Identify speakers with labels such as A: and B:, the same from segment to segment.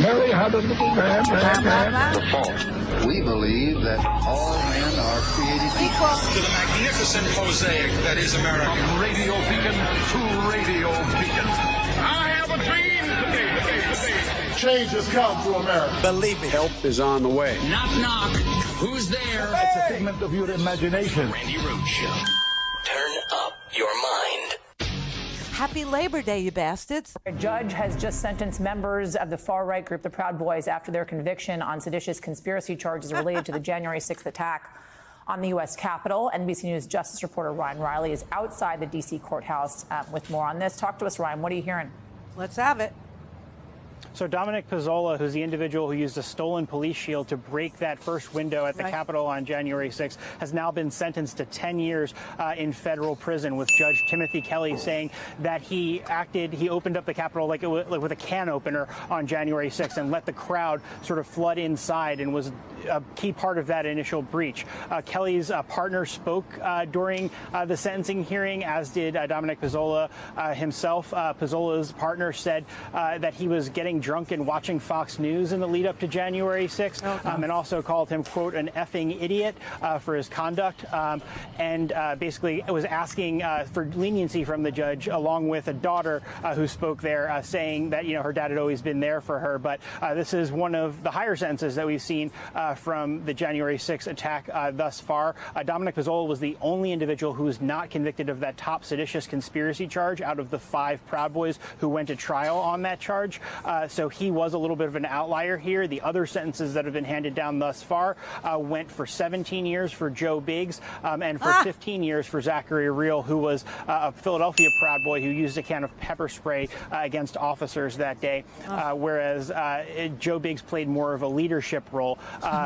A: Mary had a little man.
B: The fault. We believe that all men are created equal.
C: To the magnificent mosaic that is America.
A: From radio beacon to radio beacon.
C: I have a dream today.
A: Change has come to America.
D: Believe me.
E: Help is on the way.
C: Knock, knock. Who's there?
A: It's a figment of your imagination.
C: Randi Rhodes Show.
D: Turn up your mind.
F: Happy Labor Day, you bastards.
G: A judge has just sentenced members of the far-right group, the Proud Boys, after their conviction on seditious conspiracy charges related to the January 6th attack on the U.S. Capitol. NBC News Justice reporter Ryan Riley is outside the D.C. courthouse with more on this. Talk to us, Ryan. What are you hearing?
F: Let's have it.
H: So Dominic Pizzola, who's the individual who used a stolen police shield to break that first window at the Capitol on January 6th, has now been sentenced to 10 years in federal prison, with Judge Timothy Kelly saying that he opened up the Capitol like with a can opener on January 6th and let the crowd sort of flood inside, and was a key part of that initial breach. Kelly's partner spoke during the sentencing hearing, as did Dominic Pizzola himself. Pizzola's partner said that he was getting drunk and watching Fox News in the lead up to January 6th, and also called him, quote, an effing idiot for his conduct, and basically was asking for leniency from the judge, along with a daughter who spoke there, saying that, her dad had always been there for her. But this is one of the higher sentences that we've seen from the January 6th attack thus far. Dominic Pizzola was the only individual who was not convicted of that top seditious conspiracy charge out of the 5 Proud Boys who went to trial on that charge. So he was a little bit of an outlier here. The other sentences that have been handed down thus far went for 17 years for Joe Biggs and for 15 years for Zachary Real, who was a Philadelphia Proud Boy who used a can of pepper spray against officers that day, whereas Joe Biggs played more of a leadership role.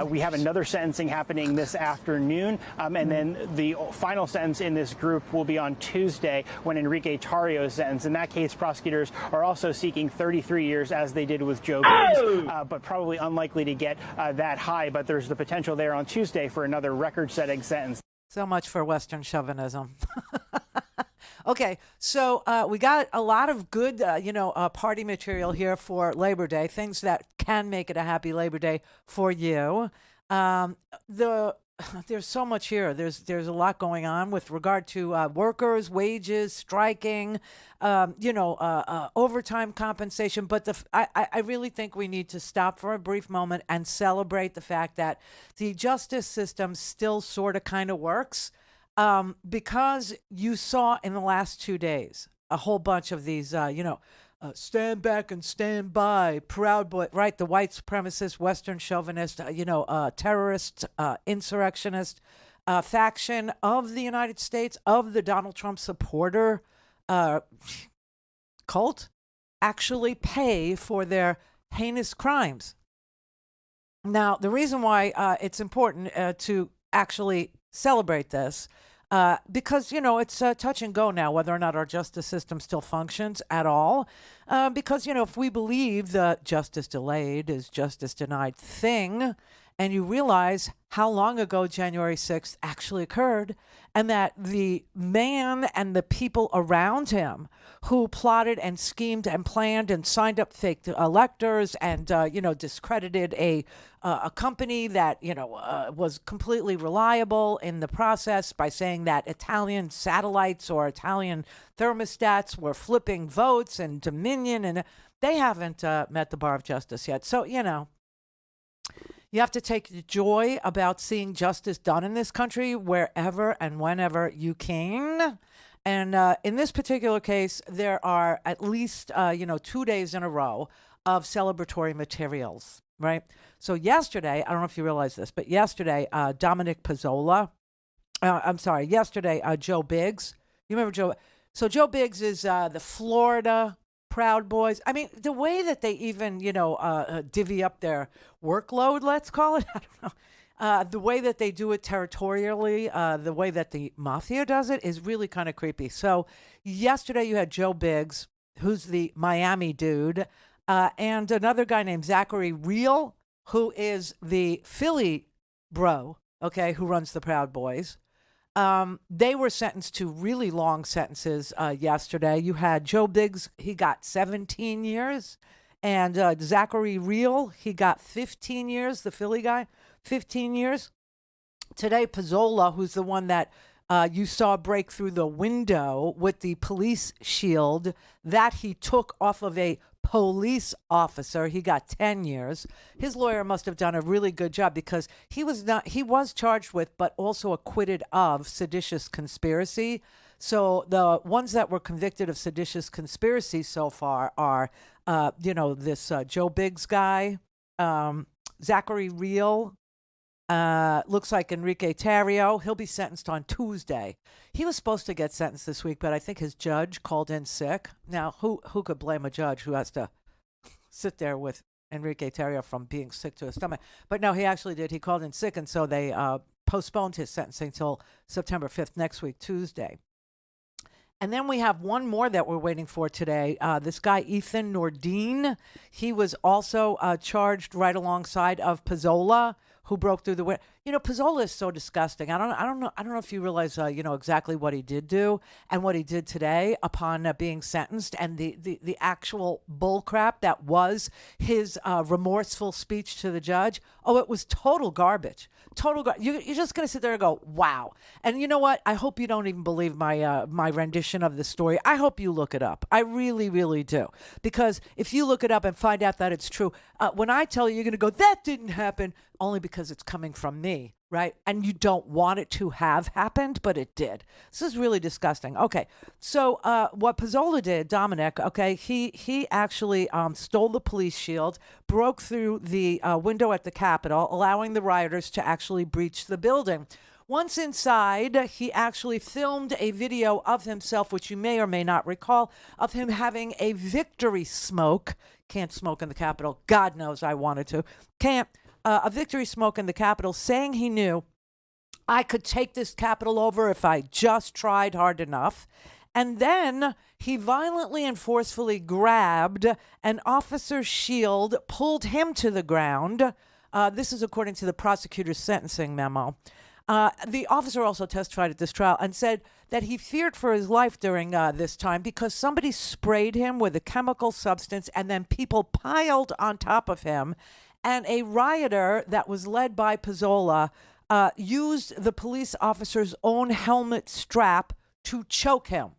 H: We have another sentencing happening this afternoon, and then the final sentence in this group will be on Tuesday, when Enrique Tarrio is sentenced. In that case, prosecutors are also seeking 33 years, as they did with Joe Biggs, but probably unlikely to get that high. But there's the potential there on Tuesday for another record-setting sentence.
F: So much for Western chauvinism. Okay, so we got a lot of good, party material here for Labor Day, things that can make it a happy Labor Day for you. There's so much here. There's a lot going on with regard to workers, wages, striking, overtime compensation. But I really think we need to stop for a brief moment and celebrate the fact that the justice system still sort of kind of works, because you saw in the last 2 days a whole bunch of these, stand back and stand by, Proud Boy, right? The white supremacist, Western chauvinist, terrorist, insurrectionist faction of the United States, of the Donald Trump supporter cult, actually pay for their heinous crimes. Now, the reason why it's important to actually celebrate this, because, it's touch and go now whether or not our justice system still functions at all. Because, if we believe the justice delayed is justice denied thing, and you realize how long ago January 6th actually occurred, and that the man and the people around him who plotted and schemed and planned and signed up fake electors and, discredited a company that, was completely reliable in the process by saying that Italian satellites or Italian thermostats were flipping votes, and Dominion, and they haven't met the bar of justice yet. So, you have to take joy about seeing justice done in this country wherever and whenever you can. And in this particular case, there are at least, 2 days in a row of celebratory materials, right? So yesterday, I don't know if you realize this, but yesterday, Dominic Pizzola, Joe Biggs. You remember Joe? So Joe Biggs is the Florida Proud Boys. I mean, the way that they even, divvy up their workload, let's call it, I don't know. The way that they do it territorially, the way that the mafia does it is really kind of creepy. So yesterday you had Joe Biggs, who's the Miami dude, and another guy named Zachary Real, who is the Philly bro, okay, who runs the Proud Boys. They were sentenced to really long sentences yesterday. You had Joe Biggs, he got 17 years. And Zachary Real, he got 15 years, the Philly guy, 15 years. Today, Pizzola, who's the one that you saw break through the window with the police shield that he took off of a police officer, he got 10 years. His lawyer must have done a really good job because he was charged with, but also acquitted of seditious conspiracy. So the ones that were convicted of seditious conspiracy so far are, this Joe Biggs guy, Zachary Real, looks like Enrique Tarrio. He'll be sentenced on Tuesday. He was supposed to get sentenced this week, but I think his judge called in sick. Now, who could blame a judge who has to sit there with Enrique Tarrio from being sick to his stomach? But no, he actually did. He called in sick, and so they postponed his sentencing till September 5th, next week, Tuesday. And then we have one more that we're waiting for today. This guy, Ethan Nordine, he was also charged right alongside of Pizzola, who broke through the window. Pizzola is so disgusting. I don't know if you realize, exactly what he did do and what he did today upon being sentenced, and the actual bull crap that was his remorseful speech to the judge. Oh, it was total garbage. You're just going to sit there and go, wow. And you know what? I hope you don't even believe my rendition of the story. I hope you look it up. I really, really do. Because if you look it up and find out that it's true, when I tell you, you're going to go, that didn't happen, only because it's coming from me, right? And you don't want it to have happened, but it did. This is really disgusting. Okay, so what Pizzola did, Dominic, okay, he actually stole the police shield, broke through the window at the Capitol, allowing the rioters to actually breach the building. Once inside, he actually filmed a video of himself, which you may or may not recall, of him having a victory smoke. Can't smoke in the Capitol. God knows I wanted to. Can't. A victory smoke in the Capitol, saying he knew I could take this Capitol over if I just tried hard enough. And then he violently and forcefully grabbed an officer's shield, pulled him to the ground. This is according to the prosecutor's sentencing memo. The officer also testified at this trial and said that he feared for his life during this time because somebody sprayed him with a chemical substance and then people piled on top of him. And a rioter that was led by Pizzola used the police officer's own helmet strap to choke him.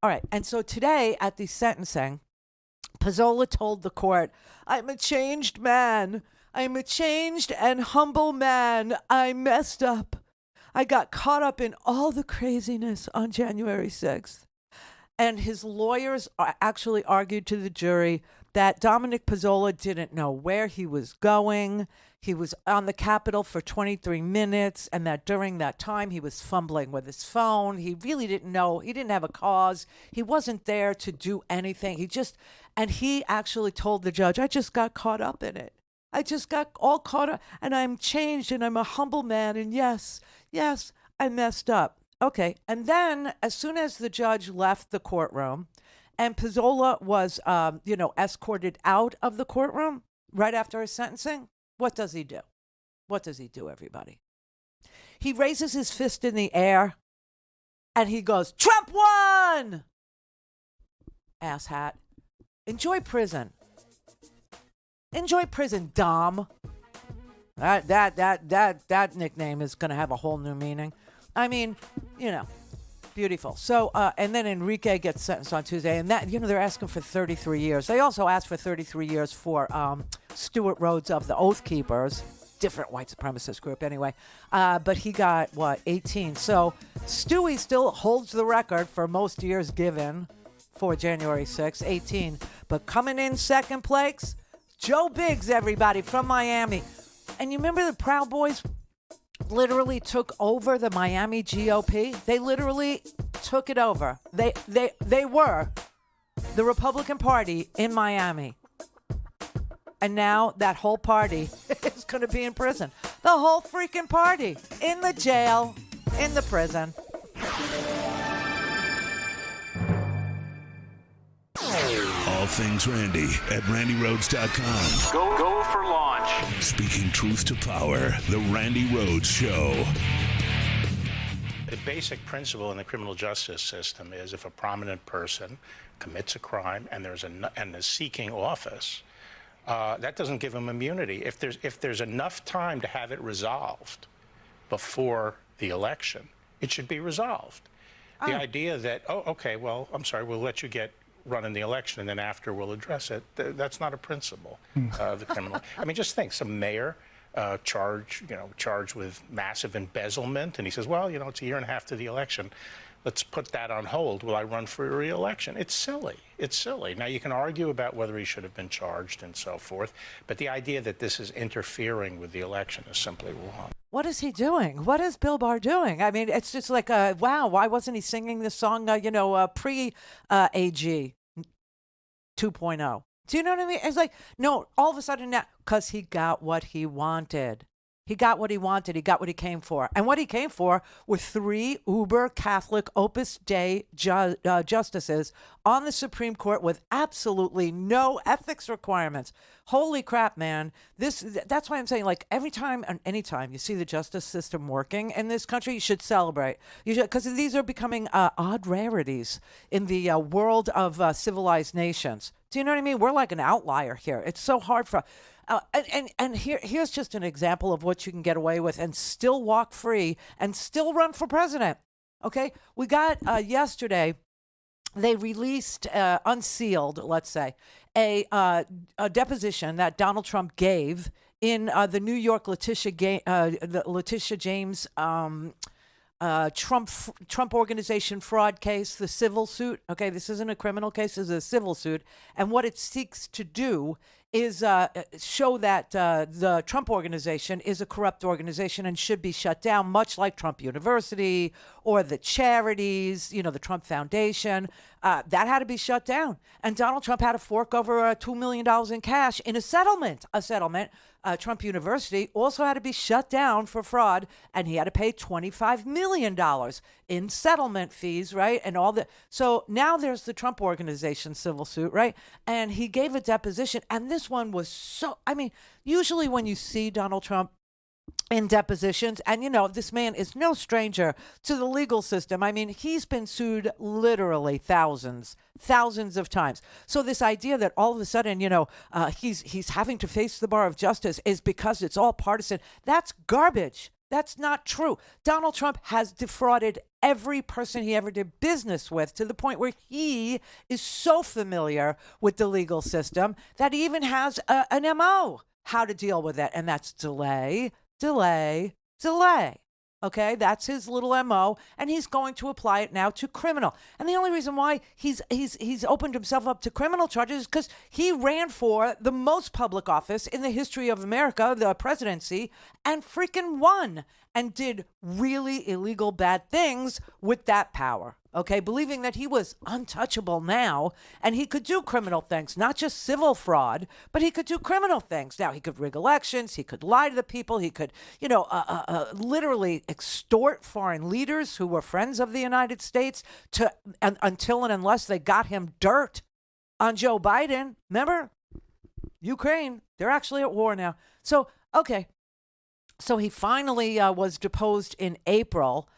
F: All right. And so today at the sentencing, Pizzola told the court, I'm a changed man. I'm a changed and humble man. I messed up. I got caught up in all the craziness on January 6th. And his lawyers actually argued to the jury that Dominic Pizzola didn't know where he was going. He was on the Capitol for 23 minutes, and that during that time he was fumbling with his phone. He really didn't know. He didn't have a cause. He wasn't there to do anything. He actually told the judge, I just got caught up in it. I just got all caught up, and I'm changed, and I'm a humble man, and yes, I messed up. Okay, and then as soon as the judge left the courtroom and Pizzola was, escorted out of the courtroom right after his sentencing, what does he do? What does he do, everybody? He raises his fist in the air and he goes, Trump won! Asshat. Enjoy prison. Enjoy prison, Dom. That nickname is going to have a whole new meaning. I mean, beautiful. So, and then Enrique gets sentenced on Tuesday, and that, they're asking for 33 years. They also asked for 33 years for Stuart Rhodes of the Oath Keepers, different white supremacist group anyway. But he got, 18. So Stewie still holds the record for most years given for January 6th, 18. But coming in second place, Joe Biggs, everybody, from Miami. And you remember the Proud Boys literally took over the Miami GOP? They literally took it over. They were the Republican Party in Miami. And now that whole party is going to be in prison. The whole freaking party in the jail, in the prison.
E: all things Randy at RandyRhodes.com.
C: Go for launch.
E: Speaking truth to power, The Randi Rhodes Show.
I: The basic principle in the criminal justice system is if a prominent person commits a crime and is seeking office, that doesn't give him immunity. If there's enough time to have it resolved before the election, it should be resolved. The idea that, okay, well, I'm sorry, we'll let you run in the election and then after we'll address it, that's not a principle of the criminal. I mean, just think, some mayor charged with massive embezzlement, and he says, well, it's a year and a half to the election. Let's put that on hold. Will I run for re-election? It's silly. It's silly. Now, you can argue about whether he should have been charged and so forth, but the idea that this is interfering with the election is simply wrong.
F: What is he doing? What is Bill Barr doing? I mean, it's just like, wow, why wasn't he singing this song, pre-AG 2.0? Do you know what I mean? It's like, no, all of a sudden now, because he got what he wanted. He got what he wanted. He got what he came for. And what he came for were 3 uber Catholic Opus Dei justices on the Supreme Court with absolutely no ethics requirements. Holy crap, man. That's why I'm saying, like, every time and anytime you see the justice system working in this country, you should celebrate. You should, because these are becoming odd rarities in the world of civilized nations. Do you know what I mean? We're like an outlier here. It's so hard for... And here's just an example of what you can get away with and still walk free and still run for president. Okay, we got yesterday. They released, unsealed, let's say, a deposition that Donald Trump gave in the New York Letitia James Trump Organization fraud case, the civil suit. Okay, this isn't a criminal case; this is a civil suit, and what it seeks to do is show that the Trump Organization is a corrupt organization and should be shut down, much like Trump University or the charities, the Trump Foundation. That had to be shut down. And Donald Trump had to fork over $2 million in cash in a settlement. Trump University also had to be shut down for fraud, and he had to pay $25 million in settlement fees, right? And all that. So now there's the Trump Organization civil suit, right? And he gave a deposition, and this one was so, usually when you see Donald Trump in depositions, and this man is no stranger to the legal system. I mean, he's been sued literally thousands of times. So this idea that all of a sudden, he's having to face the bar of justice is because it's all partisan, that's garbage. That's not true. Donald Trump has defrauded every person he ever did business with, to the point where he is so familiar with the legal system that he even has an MO how to deal with it, and that's delay. Okay, that's his little MO, and he's going to apply it now to criminal. And the only reason why he's opened himself up to criminal charges is because he ran for the most public office in the history of America, the presidency, and freaking won, and did really illegal bad things with that power. Okay, believing that he was untouchable now, and he could do criminal things, not just civil fraud, but he could do criminal things. Now, he could rig elections, he could lie to the people, he could, literally extort foreign leaders who were friends of the United States until and unless they got him dirt on Joe Biden. Remember? Ukraine, they're actually at war now. So, okay. So he finally was deposed in April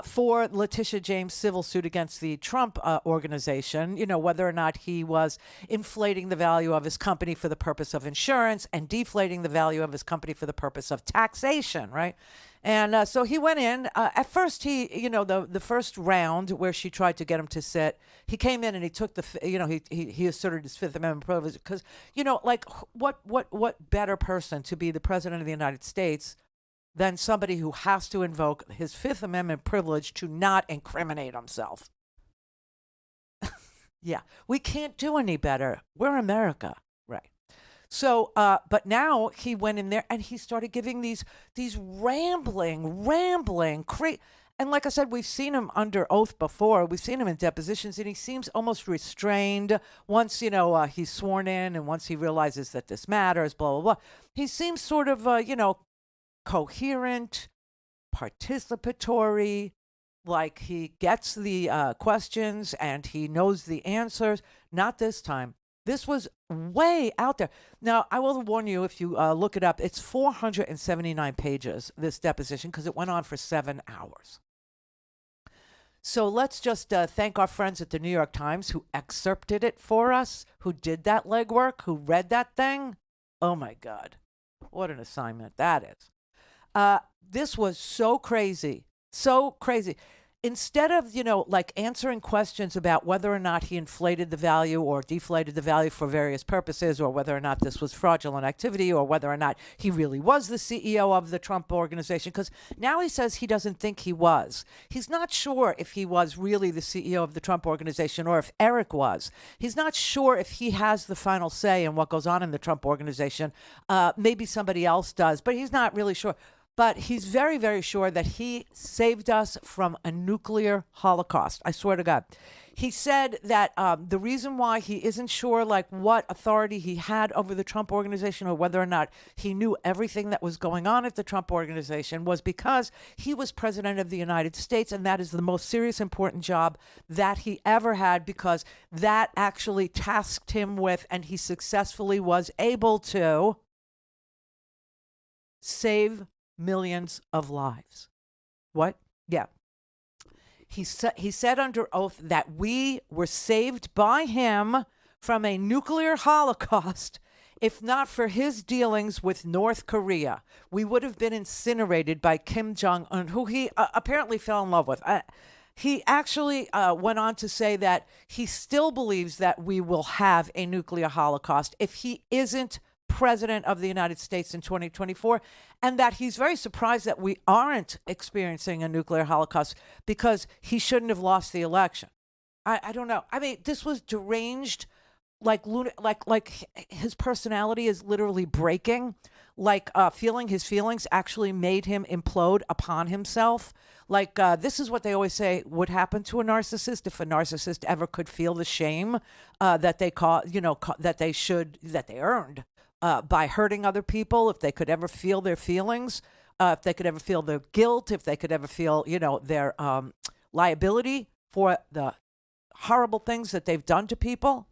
F: for Letitia James' civil suit against the Trump organization, whether or not he was inflating the value of his company for the purpose of insurance and deflating the value of his company for the purpose of taxation, right? And so he went in. At first, the first round where she tried to get him to sit, he came in and he took he asserted his Fifth Amendment privilege because, what better person to be the president of the United States than somebody who has to invoke his Fifth Amendment privilege to not incriminate himself. Yeah, we can't do any better. We're America, right? So, but now he went in there and he started giving these rambling, and like I said, we've seen him under oath before. We've seen him in depositions, and he seems almost restrained once, he's sworn in and once he realizes that this matters, blah, blah, blah. He seems sort of, coherent, participatory, like he gets the questions and he knows the answers. Not this time. This was way out there. Now, I will warn you, if you look it up, it's 479 pages, this deposition, because it went on for 7 hours. So let's just thank our friends at the New York Times who excerpted it for us, who did that legwork, who read that thing. Oh, my God. What an assignment that is. This was so crazy, so crazy. Instead of, like answering questions about whether or not he inflated the value or deflated the value for various purposes, or whether or not this was fraudulent activity, or whether or not he really was the CEO of the Trump organization, because now he says he doesn't think he was. He's not sure if he was really the CEO of the Trump organization or if Eric was. He's not sure if he has the final say in what goes on in the Trump organization. Maybe somebody else does, but he's not really sure. But he's very, very sure that he saved us from a nuclear holocaust. I swear to God. He said that the reason why he isn't sure, like, what authority he had over the Trump organization or whether or not he knew everything that was going on at the Trump organization was because he was president of the United States, and that is the most serious, important job that he ever had, because that actually tasked him with, and he successfully was able to save millions of lives. What? Yeah. He said under oath that we were saved by him from a nuclear holocaust. If not for his dealings with North Korea, we would have been incinerated by Kim Jong-un, who he apparently fell in love with. He actually went on to say that he still believes that we will have a nuclear holocaust if he isn't president of the United States in 2024, and that he's very surprised that we aren't experiencing a nuclear holocaust because he shouldn't have lost the election. I don't know. I mean, this was deranged, like his personality is literally breaking, like feeling his feelings actually made him implode upon himself. Like this is what they always say would happen to a narcissist if a narcissist ever could feel the shame that they that they earned. By hurting other people, if they could ever feel their feelings, if they could ever feel their guilt, if they could ever feel, their liability for the horrible things that they've done to people,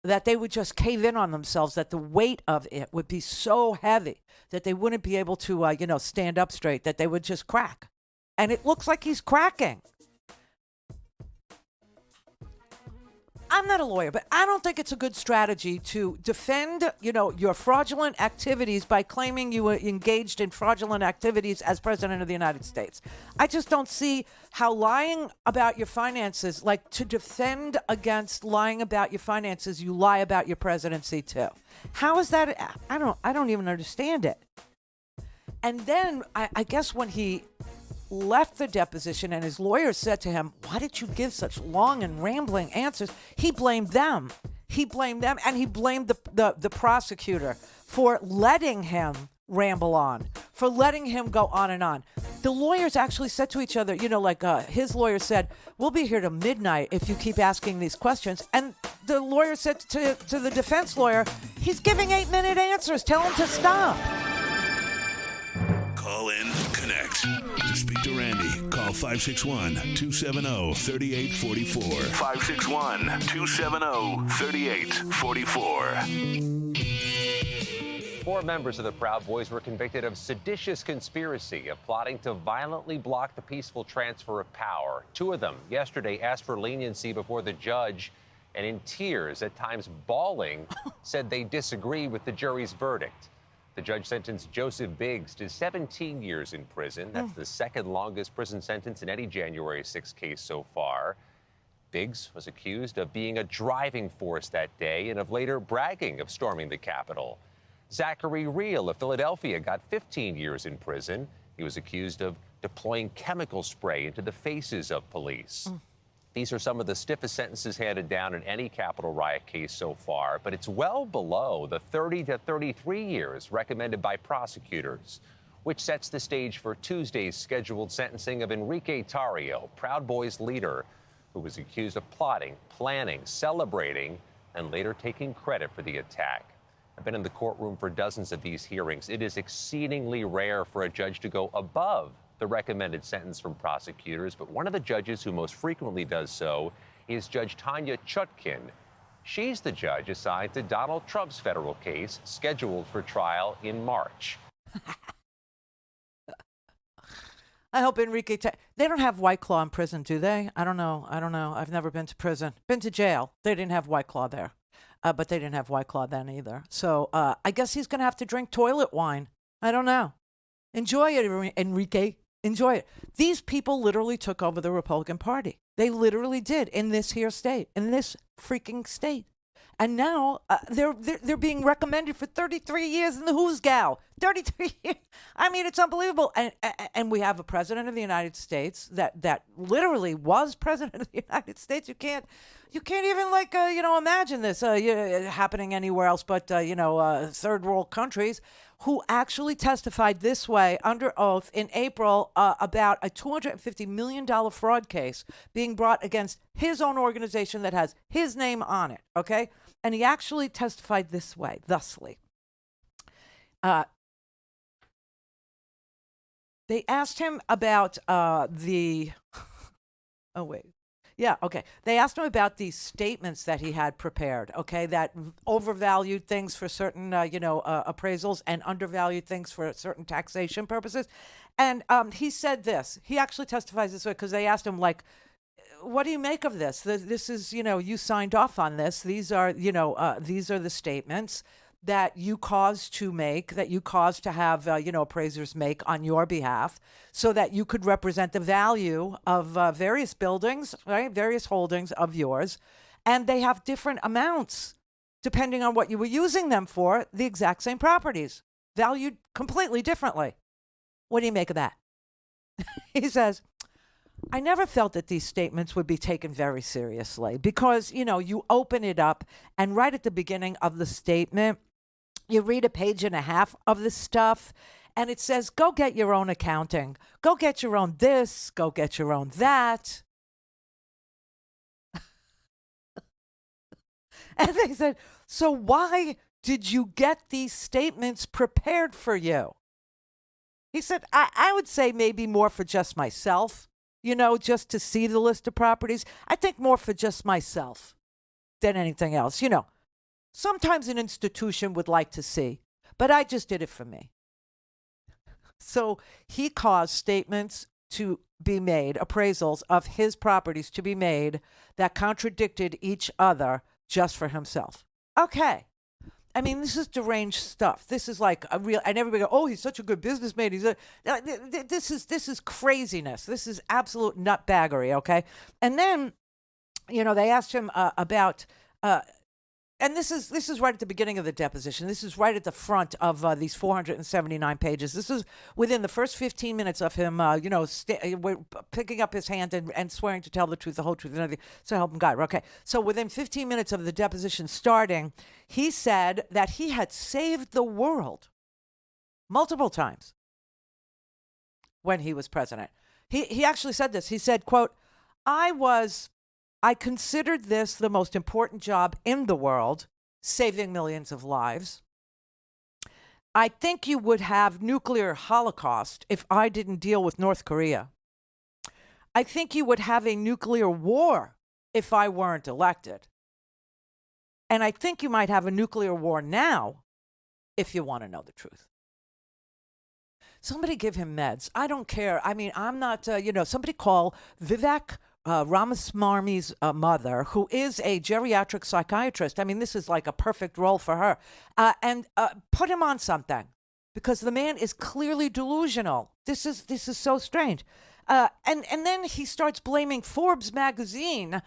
F: that they would just cave in on themselves, that the weight of it would be so heavy that they wouldn't be able to, stand up straight, that they would just crack. And it looks like he's cracking. I'm not a lawyer, but I don't think it's a good strategy to defend, your fraudulent activities by claiming you were engaged in fraudulent activities as president of the United States. I just don't see how lying about your finances, like to defend against lying about your finances, you lie about your presidency too. How is that? I don't even understand it. And then I guess when he left the deposition and his lawyer said to him, "Why did you give such long and rambling answers?" He blamed them. And he blamed the prosecutor for letting him ramble on, for letting him go on and on. The lawyers actually said to each other, his lawyer said, "We'll be here till midnight if you keep asking these questions." And the lawyer said to the defense lawyer, "He's giving 8-minute answers. Tell him to stop."
E: Call in, connect. To speak to Randi, call 561-270-3844.
J: 561-270-3844. 4 members of the Proud Boys were convicted of seditious conspiracy of plotting to violently block the peaceful transfer of power. 2 of them yesterday asked for leniency before the judge, and in tears, at times bawling, said they disagree with the jury's verdict. The judge sentenced Joseph Biggs to 17 years in prison. That's the second longest prison sentence in any January 6 case so far. Biggs was accused of being a driving force that day and of later bragging of storming the Capitol. Zachary Rehl of Philadelphia got 15 years in prison. He was accused of deploying chemical spray into the faces of police. These are some of the stiffest sentences handed down in any Capitol riot case so far, but it's well below the 30 to 33 years recommended by prosecutors, which sets the stage for Tuesday's scheduled sentencing of Enrique Tarrio, Proud Boys leader, who was accused of plotting, planning, celebrating, and later taking credit for the attack. I've been in the courtroom for dozens of these hearings. It is exceedingly rare for a judge to go above the recommended sentence from prosecutors, but one of the judges who most frequently does so is Judge Tanya Chutkin. She's the judge assigned to Donald Trump's federal case scheduled for trial in March.
F: I hope Enrique. They don't have White Claw in prison, do they? I don't know. I've never been to prison. Been to jail. They didn't have White Claw there, but they didn't have White Claw then either. So I guess he's going to have to drink toilet wine. I don't know. Enjoy it, Enrique. Enjoy it. These people literally took over the Republican Party. They literally did in this here state, in this freaking state. And now they're being recommended for 33 years in the Who's Gal. 33 years. I mean, it's unbelievable. And we have a president of the United States that literally was president of the United States. You can't even imagine this happening anywhere else but third world countries, who actually testified this way under oath in April about a $250 million fraud case being brought against his own organization that has his name on it. Okay. And he actually testified this way, thusly. They asked him about They asked him about these statements that he had prepared, okay, that overvalued things for certain, appraisals and undervalued things for certain taxation purposes. And he said this. He actually testifies this way because they asked him, like, what do you make of this? This is, you signed off on this. These are the statements that you caused to make, that you caused to have, appraisers make on your behalf so that you could represent the value of various buildings, right? Various holdings of yours. And they have different amounts depending on what you were using them for, the exact same properties, valued completely differently. What do you make of that? He says, I never felt that these statements would be taken very seriously because, you open it up and right at the beginning of the statement, you read a page and a half of the stuff and it says, go get your own accounting. Go get your own this. Go get your own that. And they said, so why did you get these statements prepared for you? He said, I would say maybe more for just myself. Just to see the list of properties. I think more for just myself than anything else. Sometimes an institution would like to see, but I just did it for me. So he caused statements to be made, appraisals of his properties to be made that contradicted each other just for himself. Okay. I mean, this is deranged stuff. This is like a real, and everybody go, oh, he's such a good businessman. This is craziness. This is absolute nutbaggery, okay? And then, they asked him about, and this is right at the beginning of the deposition. This is right at the front of these 479 pages. This is within the first 15 minutes of him, picking up his hand and swearing to tell the truth, the whole truth, and everything. So help him God. Okay. So within 15 minutes of the deposition starting, he said that he had saved the world multiple times when he was president. He actually said this. He said, quote, I considered this the most important job in the world, saving millions of lives. I think you would have nuclear holocaust if I didn't deal with North Korea. I think you would have a nuclear war if I weren't elected. And I think you might have a nuclear war now if you want to know the truth. Somebody give him meds. I don't care. I mean, I'm not, somebody call Vivek Ramaswamy's mother, who is a geriatric psychiatrist. I mean, this is like a perfect role for her. And put him on something because the man is clearly delusional. This is so strange. And then he starts blaming Forbes magazine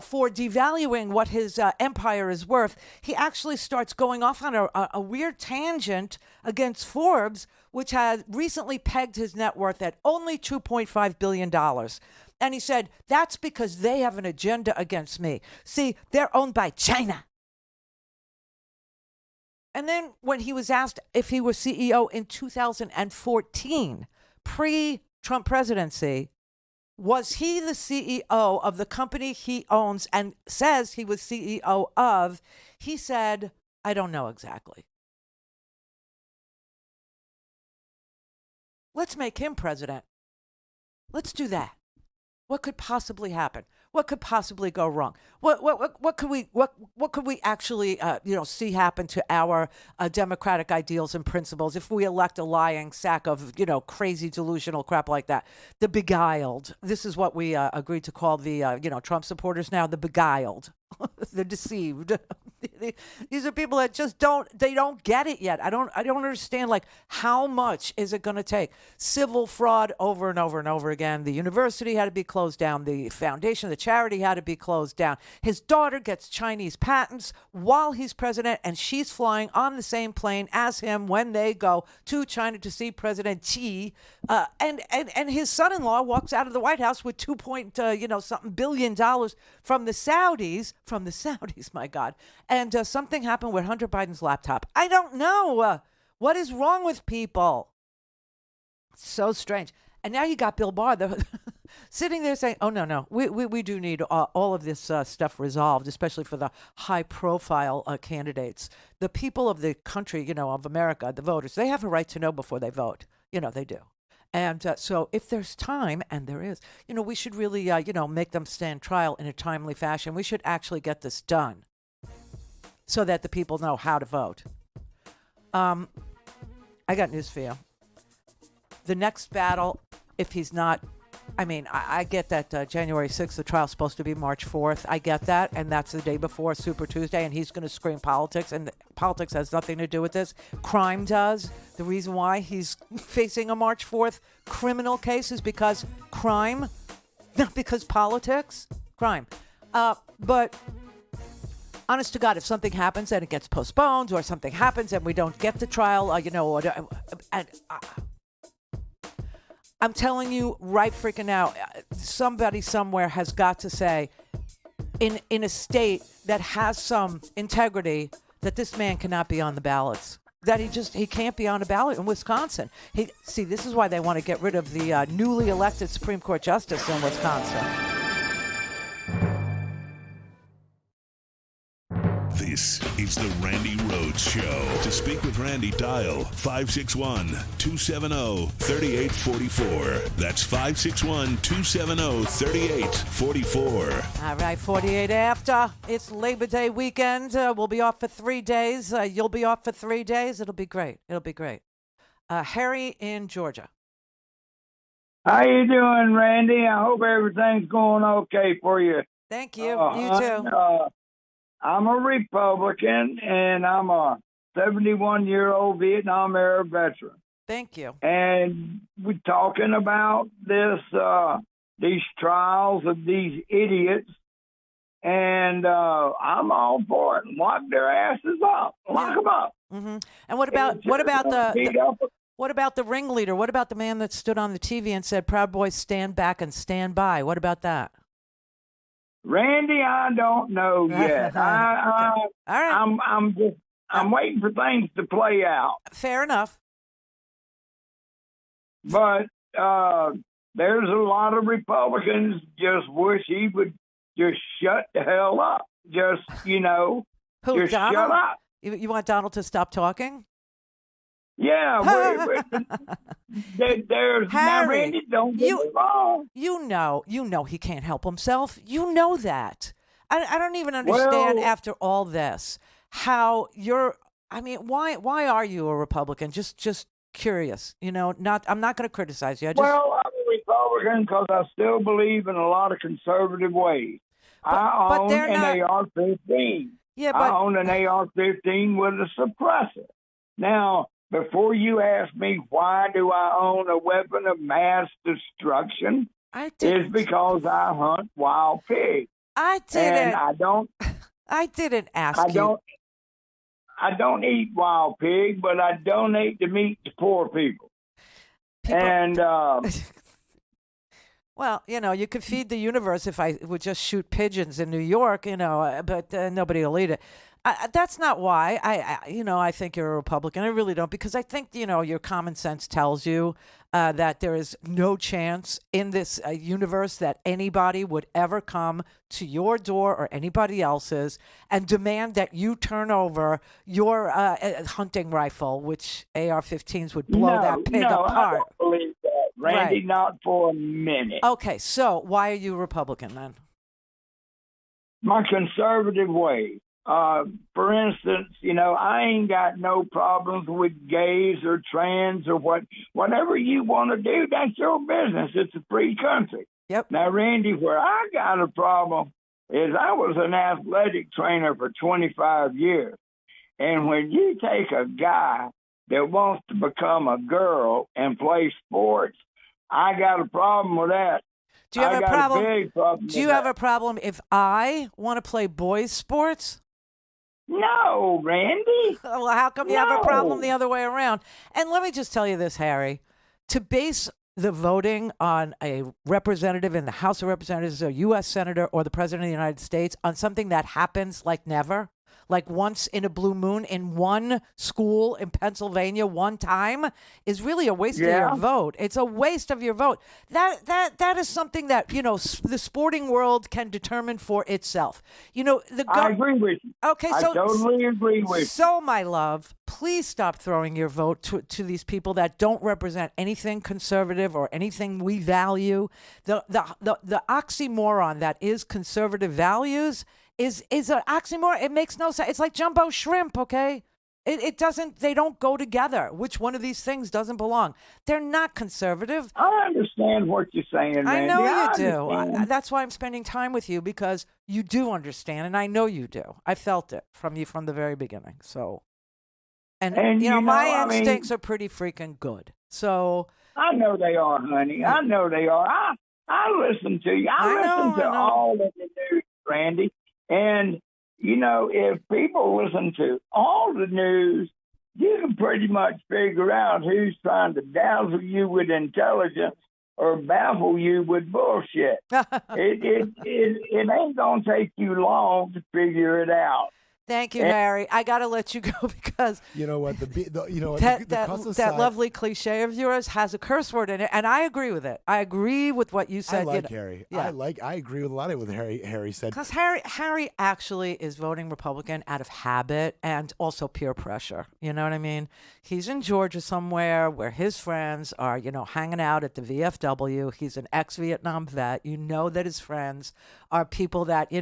F: for devaluing what his empire is worth. He actually starts going off on a weird tangent against Forbes, which had recently pegged his net worth at only $2.5 billion. And he said, that's because they have an agenda against me. See, they're owned by China. And then when he was asked if he was CEO in 2014, pre-Trump presidency, was he the CEO of the company he owns and says he was CEO of? He said, I don't know exactly. Let's make him president. Let's do that. What could possibly happen? What could possibly go wrong? What could we actually see happen to our democratic ideals and principles if we elect a lying sack of crazy delusional crap like that? The beguiled. This is what we agreed to call the Trump supporters now. The beguiled. They're deceived. These are people that just don't get it yet. I don't understand, like, how much is it going to take? Civil fraud over and over and over again. The university had to be closed down. The foundation, the charity had to be closed down. His daughter gets Chinese patents while he's president, and she's flying on the same plane as him when they go to China to see President Xi. And his son-in-law walks out of the White House with something billion dollars from the Saudis. From the Saudis, my God. And something happened with Hunter Biden's laptop. I don't know. What is wrong with people? So strange. And now you got Bill Barr sitting there saying, oh, no, we do need all of this stuff resolved, especially for the high-profile candidates. The people of the country, of America, the voters, they have a right to know before they vote. They do. And so if there's time, and there is, we should really, make them stand trial in a timely fashion. We should actually get this done so that the people know how to vote. I got news for you. The next battle, if he's not, I get that January 6th, the trial's supposed to be March 4th. I get that. And that's the day before Super Tuesday. And he's going to scream politics. And politics has nothing to do with this. Crime does. The reason why he's facing a March 4th criminal case is because crime, not because politics. Crime. But honest to God, if something happens and it gets postponed, or something happens and we don't get the trial, I'm telling you right freaking now, somebody somewhere has got to say, in a state that has some integrity, that this man cannot be on the ballots. That he can't be on a ballot in Wisconsin. This is why they want to get rid of the newly elected Supreme Court justice in Wisconsin.
E: This is the Randi Rhodes Show. To speak with Randi, dial 561-270-3844. That's 561-270-3844.
F: All right, 48 after. It's Labor Day weekend. We'll be off for 3 days. You'll be off for 3 days. It'll be great. Harry in Georgia.
K: How you doing, Randy? I hope everything's going okay for you.
F: Thank you. You too.
K: I'm a Republican, and I'm a 71-year-old Vietnam era veteran.
F: Thank you.
K: And we're talking about these trials of these idiots, and I'm all for it. Lock their asses up. Lock them up.
F: Mm-hmm. And what about the ringleader? What about the man that stood on the TV and said, "Proud Boys, stand back and stand by"? What about that?
K: Randy, I don't know yet.
F: All right.
K: I'm waiting for things to play out.
F: Fair enough.
K: But there's a lot of Republicans just wish he would just shut the hell up. Just,
F: Who,
K: just
F: Donald?
K: shut up.
F: You want Donald to stop talking?
K: Yeah, there's
F: Harry,
K: Randy, don't get me wrong.
F: You know he can't help himself. You know that. I don't even understand after all this how you're. Why are you a Republican? Just curious. I'm not going to criticize you.
K: I'm a Republican because I still believe in a lot of conservative ways. I own an AR-15.
F: Yeah,
K: I own an AR-15 with a suppressor. Now, before you ask me why do I own a weapon of mass destruction, it's because I hunt wild pigs.
F: I didn't.
K: And I don't.
F: I didn't ask you.
K: I don't eat wild pig, but I donate the meat to poor people. And
F: well, you could feed the universe if I would just shoot pigeons in New York, but nobody will eat it. That's not why I think you're a Republican. I really don't, because I think, your common sense tells you that there is no chance in this universe that anybody would ever come to your door or anybody else's and demand that you turn over your hunting rifle, which AR-15s would blow that pig apart.
K: I don't believe that, Randy, right. Not for a minute.
F: Okay, so why are you a Republican then?
K: my conservative way. For instance, I ain't got no problems with gays or trans or whatever you want to do. That's your business. It's a free country.
F: Yep.
K: Now, Randy, where I got a problem is I was an athletic trainer for 25 years. And when you take a guy that wants to become a girl and play sports, I got a problem with that.
F: Do you have a problem?
K: Big problem
F: Do you have a problem if I want to play boys' sports?
K: No, Randy.
F: Well, how come you have a problem the other way around? And let me just tell you this, Harry. To base the voting on a representative in the House of Representatives, a U.S. Senator, or the President of the United States on something that happens like never, like once in a blue moon in one school in Pennsylvania one time, is really a waste of your vote. It's a waste of your vote. That is something that, the sporting world can determine for itself.
K: I agree with you.
F: Okay,
K: I totally agree with you.
F: So, my love, please stop throwing your vote to these people that don't represent anything conservative or anything we value. The oxymoron that is conservative values is an oxymoron. It makes no sense. It's like jumbo shrimp, okay? It doesn't, they don't go together. Which one of these things doesn't belong? They're not conservative.
K: I understand what you're saying, Randy.
F: I know you do. That's why I'm spending time with you, because you do understand, and I know you do. I felt it from you from the very beginning. So, and my instincts are pretty freaking good. So
K: I know they are, honey. I know they are. I listen to you. I listen to all of the news, Randy. And, if people listen to all the news, you can pretty much figure out who's trying to dazzle you with intelligence or baffle you with bullshit. It ain't going to take you long to figure it out.
F: Thank you, Harry. I got to let you go because
L: you know what
F: that lovely cliche of yours has a curse word in it, and I agree with it. I agree with what you said.
L: I like Harry. Yeah. I agree with a lot of what Harry said.
F: Because Harry actually is voting Republican out of habit and also peer pressure. You know what I mean? He's in Georgia somewhere where his friends are, hanging out at the VFW. He's an ex-Vietnam vet. You know that his friends are people that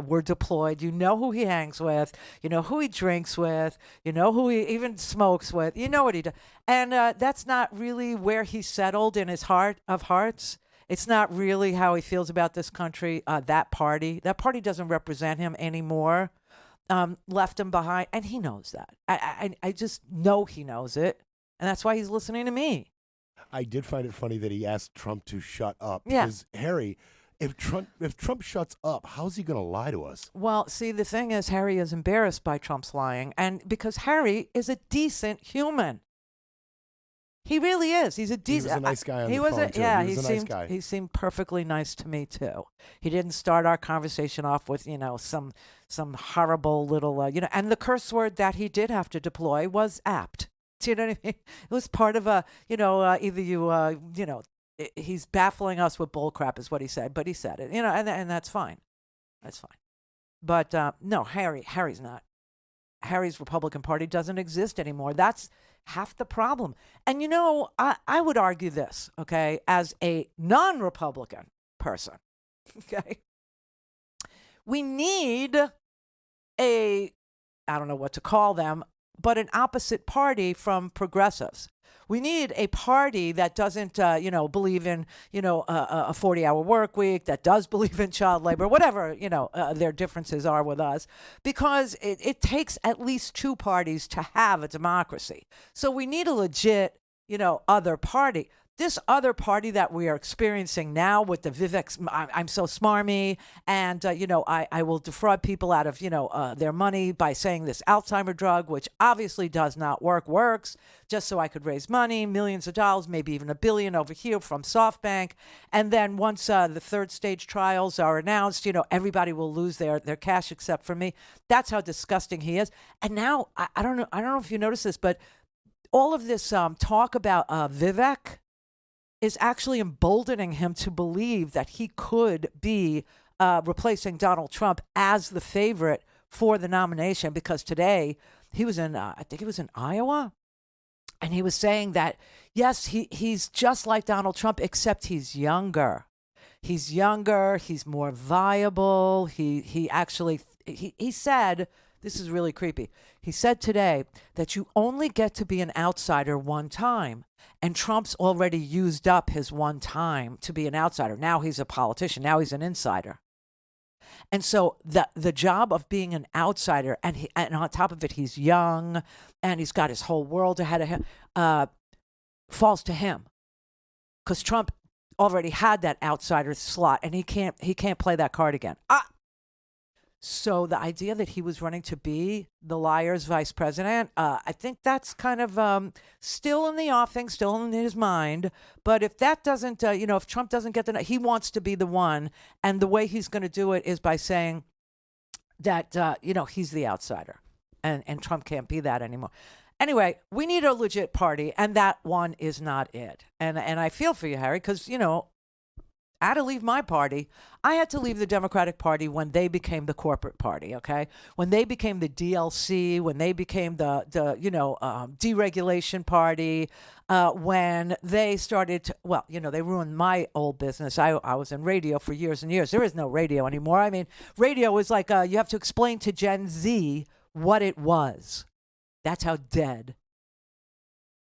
F: were deployed. You know who he hangs with. You know who he drinks with. You know who he even smokes with. You know what he does. And that's not really where he's settled in his heart of hearts. It's not really how he feels about this country. That party doesn't represent him anymore. Left him behind. And he knows that. I just know he knows it. And that's why he's listening to me.
L: I did find it funny that he asked Trump to shut up.
F: Yeah.
L: Because Harry, if Trump shuts up, how's he going to lie to us?
F: Well, see, the thing is, Harry is embarrassed by Trump's lying, and because Harry is a decent human. He really is. He's a decent.
L: He was a nice guy on the phone, too.
F: Yeah,
L: he was a nice guy.
F: He seemed perfectly nice to me too. He didn't start our conversation off with some horrible little and the curse word that he did have to deploy was apt. Do you know what I mean? It was part of a either you he's baffling us with bull crap is what he said, but he said it, and that's fine. That's fine. But no, Harry's not. Harry's Republican Party doesn't exist anymore. That's half the problem. And, I would argue this, okay, as a non-Republican person, okay? We need I don't know what to call them, but an opposite party from progressives. We need a party that doesn't, believe in, a 40-hour work week, that does believe in child labor, whatever, their differences are with us, because it takes at least two parties to have a democracy. So we need a legit, other party. This other party that we are experiencing now with the Vivek, I'm so smarmy, and, I will defraud people out of, their money by saying this Alzheimer drug, which obviously does not works just so I could raise money, millions of dollars, maybe even $1 billion over here from SoftBank. And then once the third stage trials are announced, everybody will lose their cash except for me. That's how disgusting he is. And now, I don't know if you notice this, but all of this talk about Vivek is actually emboldening him to believe that he could be replacing Donald Trump as the favorite for the nomination, because today he was in, I think he was in Iowa, and he was saying that, yes, he's just like Donald Trump, except he's younger. He's younger. He's more viable. He actually he said, this is really creepy. He said today that you only get to be an outsider one time. And Trump's already used up his one time to be an outsider. Now he's a politician. Now he's an insider. And so the job of being an outsider, and on top of it, he's young and he's got his whole world ahead of him, falls to him. Because Trump already had that outsider slot, and he can't play that card again. So the idea that he was running to be the liar's vice president, I think that's kind of still in the offing, still in his mind. But if that doesn't, if Trump doesn't get he wants to be the one. And the way he's going to do it is by saying that, he's the outsider and Trump can't be that anymore. Anyway, we need a legit party, and that one is not it. And I feel for you, Harry, because, I had to leave my party. I had to leave the Democratic Party when they became the corporate party, okay? When they became the DLC, when they became the deregulation party, when they started to, they ruined my old business. I was in radio for years and years. There is no radio anymore. I mean, radio was like you have to explain to Gen Z what it was. That's how dead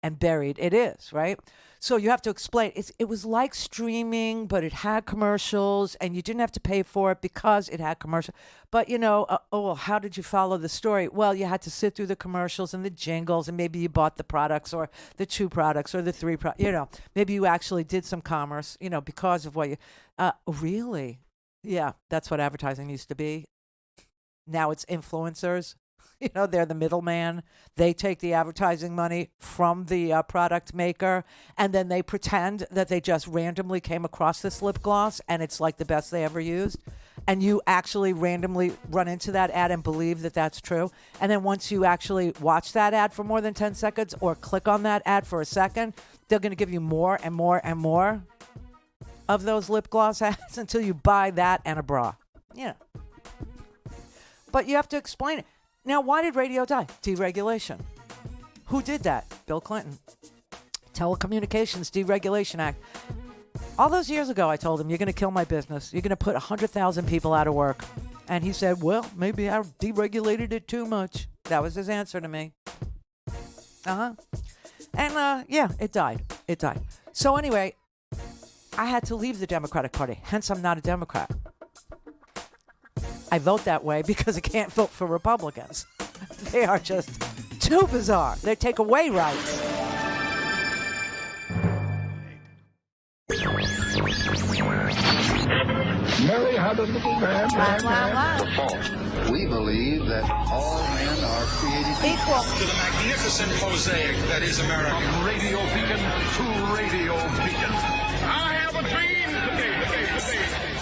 F: and buried it is, right? So you have to explain. It was like streaming, but it had commercials, and you didn't have to pay for it because it had commercials. But, how did you follow the story? Well, you had to sit through the commercials and the jingles, and maybe you bought the products or the 2 products or the 3 products. Maybe you actually did some commerce, because of what you... really? Yeah, that's what advertising used to be. Now it's influencers. They're the middleman. They take the advertising money from the product maker, and then they pretend that they just randomly came across this lip gloss, and it's like the best they ever used. And you actually randomly run into that ad and believe that that's true. And then once you actually watch that ad for more than 10 seconds or click on that ad for a second, they're going to give you more and more and more of those lip gloss ads until you buy that and a bra. But you have to explain it. Now, why did radio die? Deregulation. Who did that? Bill Clinton. Telecommunications Deregulation Act. All those years ago, I told him, you're going to kill my business. You're going to put 100,000 people out of work. And he said, well, maybe I deregulated it too much. That was his answer to me. And, it died. It died. So anyway, I had to leave the Democratic Party. Hence, I'm not a Democrat. I vote that way because I can't vote for Republicans. They are just too bizarre. They take away rights.
A: Mary had a little man.
B: The fault. We believe that all men are created
F: equal.
C: To the magnificent mosaic that is America.
A: From radio beacon to radio beacon.
C: I have a dream today.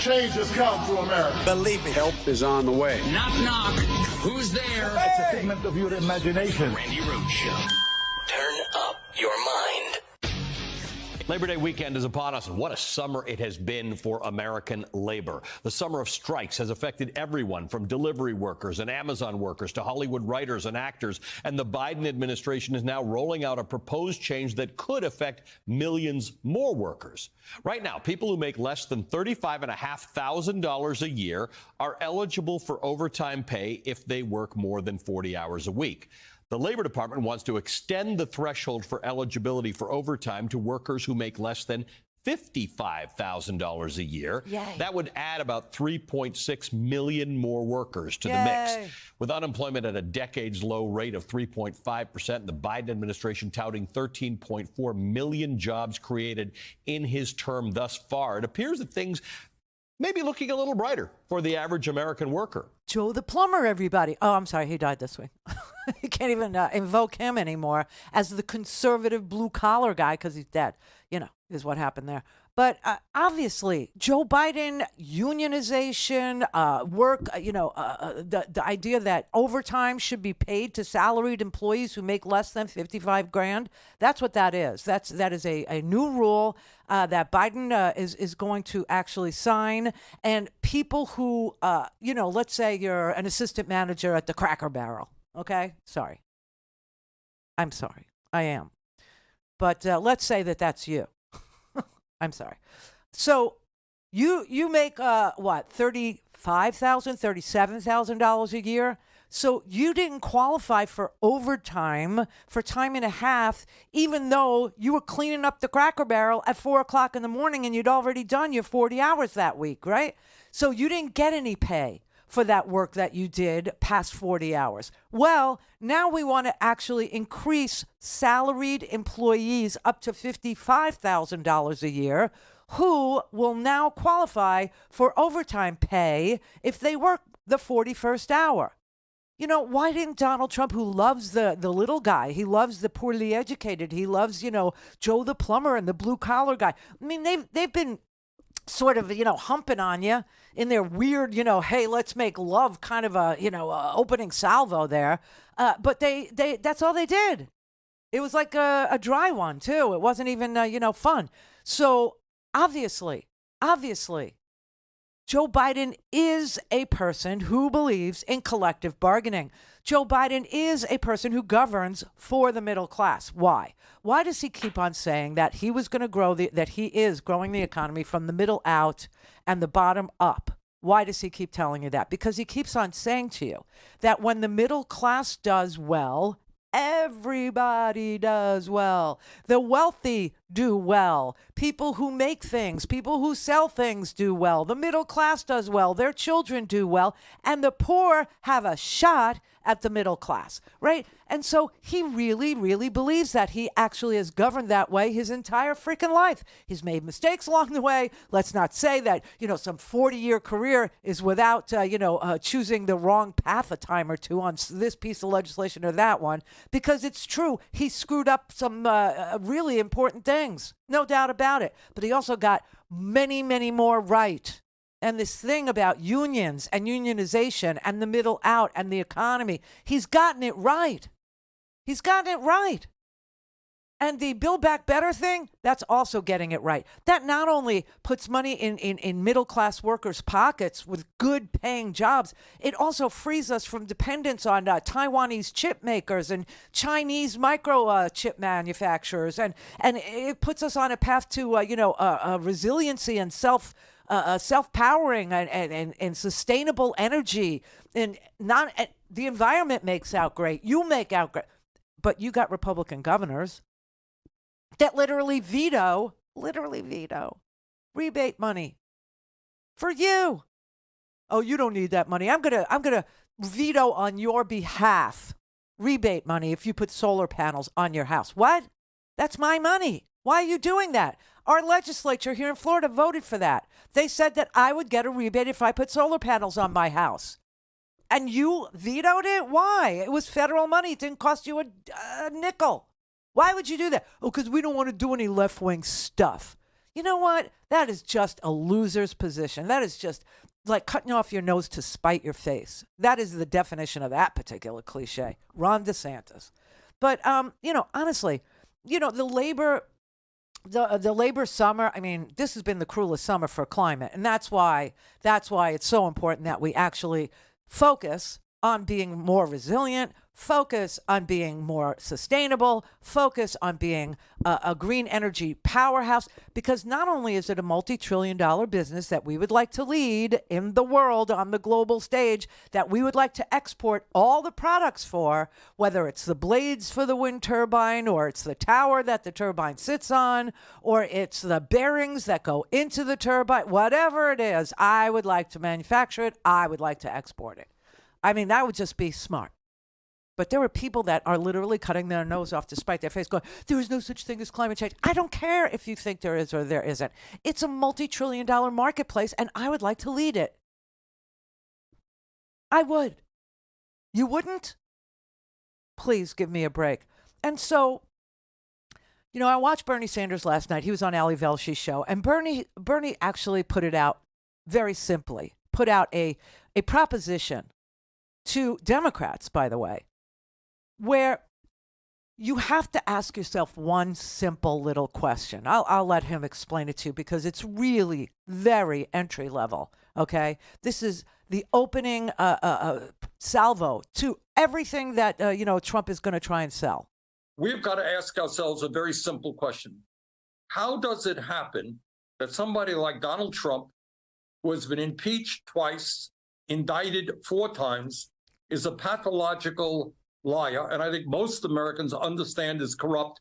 A: Change has come to America.
C: Believe me.
B: Help is on the way.
C: Knock, knock. Who's there?
A: It's a figment of your imagination.
D: Randi Rhodes Show. Turn up your mind.
M: Labor Day weekend is upon us, and what a summer it has been for American labor. The summer of strikes has affected everyone from delivery workers and Amazon workers to Hollywood writers and actors, and the Biden administration is now rolling out a proposed change that could affect millions more workers. Right now, people who make less than $35,500 a year are eligible for overtime pay if they work more than 40 hours a week. The Labor Department wants to extend the threshold for eligibility for overtime to workers who make less than $55,000 a year.
F: Yay.
M: That would add about 3.6 million more workers to the mix. With unemployment at a decades low rate of 3.5%, and the Biden administration touting 13.4 million jobs created in his term thus far, it appears that things may be looking a little brighter for the average American worker.
F: Joe the plumber, everybody. Oh, I'm sorry. He died this week. You can't even invoke him anymore as the conservative blue-collar guy because he's dead, is what happened there. But obviously, Joe Biden, unionization, work, the idea that overtime should be paid to salaried employees who make less than $55,000. That's what that is. That is a new rule that Biden is going to actually sign. And people who, let's say you're an assistant manager at the Cracker Barrel. Okay? Sorry. I'm sorry. I am. But let's say that that's you. I'm sorry. So You make what, $37,000 a year? So you didn't qualify for overtime for time and a half, even though you were cleaning up the Cracker Barrel at 4 o'clock in the morning and you'd already done your 40 hours that week, right? So you didn't get any pay for that work that you did past 40 hours. Well, now we want to actually increase salaried employees up to $55,000 a year, who will now qualify for overtime pay if they work the 41st hour. You know, why didn't Donald Trump, who loves the little guy, he loves the poorly educated, he loves, Joe the plumber and the blue collar guy. I mean, they've been sort of, humping on you in their weird, hey, let's make love kind of a, opening salvo there. But they that's all they did. It was like a dry one too. It wasn't even, fun. So obviously, Joe Biden is a person who believes in collective bargaining. Joe Biden is a person who governs for the middle class. Why? Why does he keep on saying that he was going to that he is growing the economy from the middle out and the bottom up? Why does he keep telling you that? Because he keeps on saying to you that when the middle class does well, everybody does well. The wealthy do well. People who make things, people who sell things do well. The middle class does well. Their children do well. And the poor have a shot at the middle class, right? And so he really, really believes that. He actually has governed that way his entire freaking life. He's made mistakes along the way. Let's not say that, some 40-year career is without, choosing the wrong path a time or two on this piece of legislation or that one, because it's true. He screwed up some really important things, no doubt about it. But he also got many, many more right. And this thing about unions and unionization and the middle out and the economy, he's gotten it right. He's gotten it right. And the Build Back Better thing, that's also getting it right. That not only puts money in middle-class workers' pockets with good paying jobs, it also frees us from dependence on Taiwanese chip makers and Chinese microchip manufacturers. And it puts us on a path to, resiliency and self-powering and sustainable energy. And the environment makes out great. You make out great. But you got Republican governors that literally veto rebate money for you. Oh, you don't need that money. I'm gonna veto on your behalf rebate money if you put solar panels on your house. What? That's my money. Why are you doing that? Our legislature here in Florida voted for that. They said that I would get a rebate if I put solar panels on my house. And you vetoed it? Why? It was federal money. It didn't cost you a nickel. Why would you do that? Oh, because we don't want to do any left-wing stuff. You know what? That is just a loser's position. That is just like cutting off your nose to spite your face. That is the definition of that particular cliche. Ron DeSantis. But, honestly, the labor summer, I mean, this has been the cruelest summer for climate. And that's why it's so important that we actually focus on being more resilient, focus on being more sustainable, focus on being a green energy powerhouse, because not only is it a multi-trillion-dollar business that we would like to lead in the world on the global stage, that we would like to export all the products for, whether it's the blades for the wind turbine, or it's the tower that the turbine sits on, or it's the bearings that go into the turbine, whatever it is, I would like to manufacture it. I would like to export it. I mean, that would just be smart. But there are people that are literally cutting their nose off to spite their face, going, there is no such thing as climate change. I don't care if you think there is or there isn't. It's a multi-trillion-dollar marketplace, and I would like to lead it. I would. You wouldn't? Please give me a break. And so, I watched Bernie Sanders last night. He was on Ali Velshi's show, and Bernie actually put it out very simply, put out a proposition to Democrats, by the way, where you have to ask yourself one simple little question. I'll let him explain it to you because it's really very entry level, okay? This is the opening salvo to everything that, Trump is going to try and sell.
N: We've got to ask ourselves a very simple question. How does it happen that somebody like Donald Trump who has been impeached twice, indicted 4 times, is a pathological liar, and I think most Americans understand is corrupt.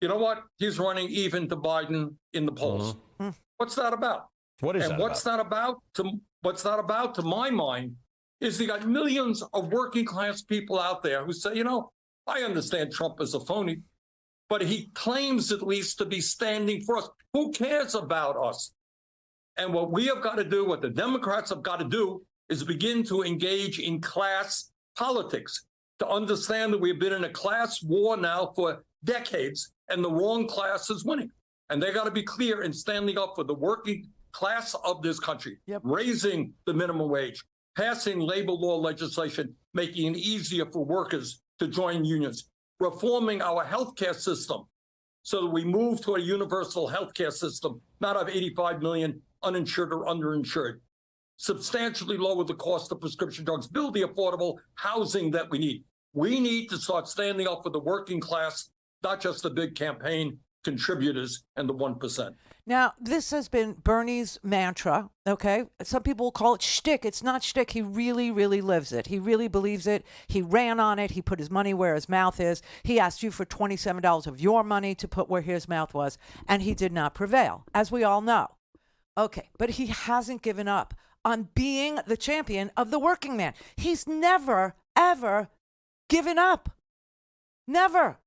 N: You know what? He's running even to Biden in the polls.
M: Mm-hmm.
N: What's that about?
M: What is
N: and
M: that
N: what's
M: about?
N: that about? What's that about, to my mind, is you got millions of working class people out there who say, you know, I understand Trump is a phony, but he claims at least to be standing for us. Who cares about us? And what we have got to do, what the Democrats have got to do, is begin to engage in class politics, to understand that we've been in a class war now for decades, and the wrong class is winning. And they got to be clear in standing up for the working class of this country, raising the minimum wage, passing labor law legislation, making it easier for workers to join unions, reforming our healthcare system so that we move to a universal healthcare system, not have 85 million uninsured or underinsured, substantially lower the cost of prescription drugs, build the affordable housing that we need. We need to start standing up for the working class, not just the big campaign contributors and the 1%.
F: Now, this has been Bernie's mantra, okay? Some people call it shtick. It's not shtick. He really, really lives it. He really believes it. He ran on it. He put his money where his mouth is. He asked you for $27 of your money to put where his mouth was, and he did not prevail, as we all know. Okay, but he hasn't given up on being the champion of the working man. He's never, ever given up. Never.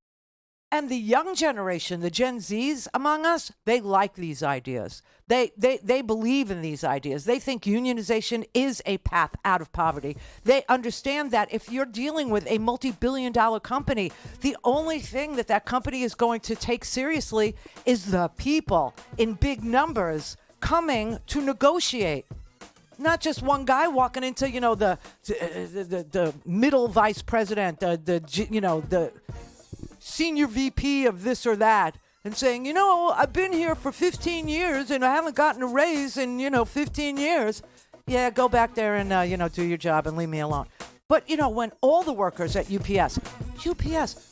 F: And the young generation, the Gen Zs among us, they like these ideas. They believe in these ideas. They think unionization is a path out of poverty. They understand that if you're dealing with a multi-billion-dollar company, the only thing that company is going to take seriously is the people in big numbers coming to negotiate. Not just one guy walking into, you know, the middle vice president, the senior VP of this or that, and saying, you know, I've been here for 15 years and I haven't gotten a raise in, 15 years. Yeah, go back there and, do your job and leave me alone. But, when all the workers at UPS,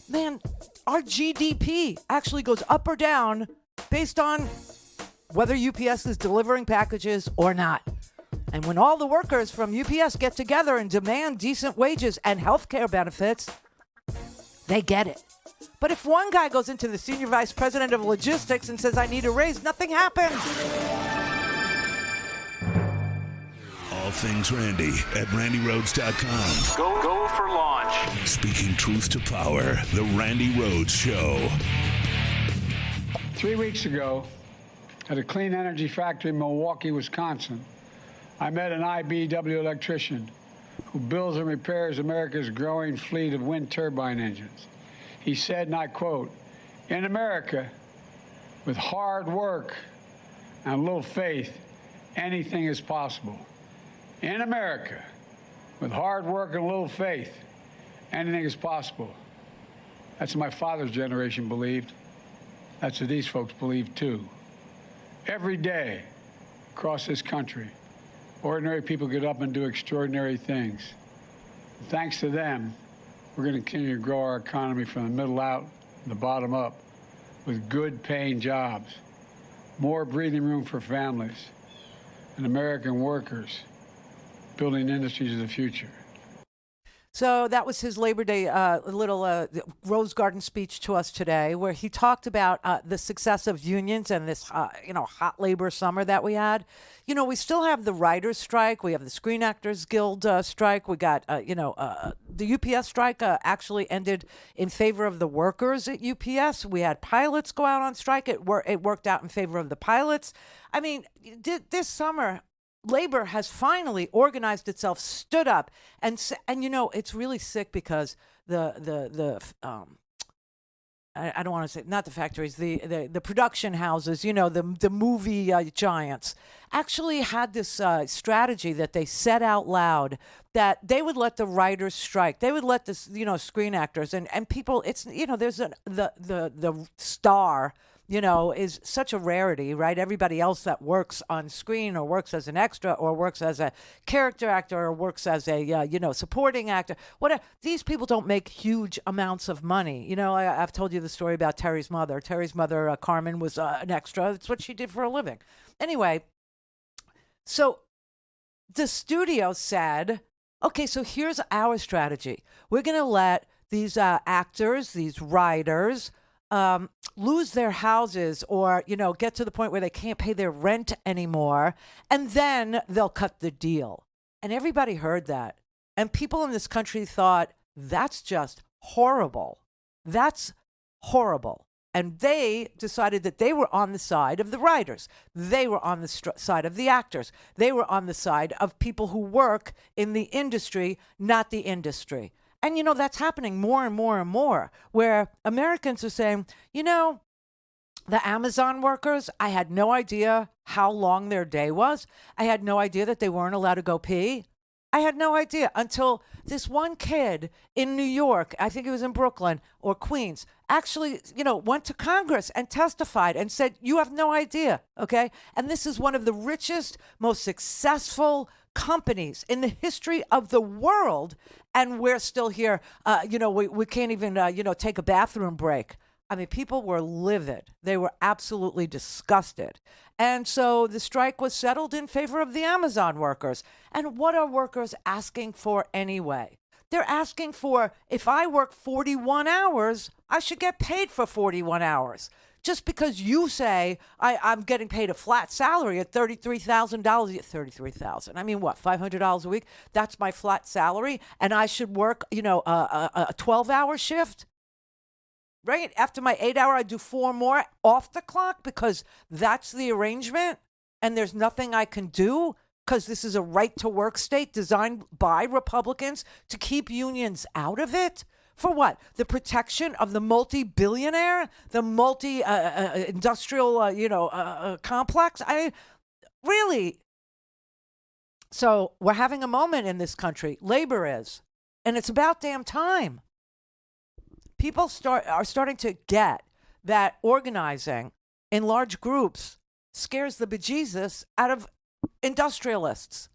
F: man, our GDP actually goes up or down based on whether UPS is delivering packages or not. And when all the workers from UPS get together and demand decent wages and health care benefits, they get it. But if one guy goes into the senior vice president of logistics and says, I need a raise, nothing happens.
E: All things Randy at RandyRhodes.com.
C: Go for launch.
E: Speaking truth to power, the Randi Rhodes Show.
O: 3 weeks ago, at a clean energy factory in Milwaukee, Wisconsin, I met an IBEW electrician who builds and repairs America's growing fleet of wind turbine engines. He said, and I quote, in America, with hard work and a little faith, anything is possible. In America, with hard work and a little faith, anything is possible. That's what my father's generation believed. That's what these folks believe, too. Every day across this country, ordinary people get up and do extraordinary things. And thanks to them, we're going to continue to grow our economy from the middle out, the bottom up, with good paying jobs, more breathing room for families, and American workers building industries of the future.
F: So that was his Labor Day little Rose Garden speech to us today, where he talked about the success of unions and this, hot labor summer that we had. We still have the writers' strike. We have the Screen Actors Guild strike. We got, the UPS strike actually ended in favor of the workers at UPS. We had pilots go out on strike. It worked out in favor of the pilots. I mean, this summer, labor has finally organized itself, stood up, and it's really sick because I don't want to say, not the factories, the production houses, the movie giants actually had this strategy that they said out loud that they would let the writers strike. They would let this, Screen Actors and people, it's, there's the star, is such a rarity, right? Everybody else that works on screen or works as an extra or works as a character actor or works as a, supporting actor, whatever. These people don't make huge amounts of money. I've told you the story about Terry's mother. Terry's mother, Carmen, was an extra. That's what she did for a living. Anyway, so the studio said, okay, so here's our strategy. We're going to let these actors, these writers, lose their houses or, get to the point where they can't pay their rent anymore, and then they'll cut the deal. And everybody heard that. And people in this country thought, that's just horrible. That's horrible. And they decided that they were on the side of the writers. They were on the side of the actors. They were on the side of people who work in the industry, not the industry. And, that's happening more and more and more, where Americans are saying, the Amazon workers, I had no idea how long their day was. I had no idea that they weren't allowed to go pee. I had no idea until this one kid in New York, I think it was in Brooklyn or Queens, actually, went to Congress and testified and said, you have no idea, okay? And this is one of the richest, most successful companies in the history of the world, and we're still here. We can't even, take a bathroom break. I mean, people were livid. They were absolutely disgusted. And so the strike was settled in favor of the Amazon workers. And what are workers asking for anyway? They're asking for, if I work 41 hours, I should get paid for 41 hours. Just because you say I'm getting paid a flat salary at $33,000, $33,000. I mean, what, $500 a week? That's my flat salary, and I should work, a 12-hour shift. Right? After my 8-hour, I do 4 more off the clock because that's the arrangement, and there's nothing I can do because this is a right-to-work state designed by Republicans to keep unions out of it. For what? The protection of the multi-billionaire, the multi-industrial, complex? Really? So we're having a moment in this country. Labor is. And it's about damn time. People are starting to get that organizing in large groups scares the bejesus out of industrialists.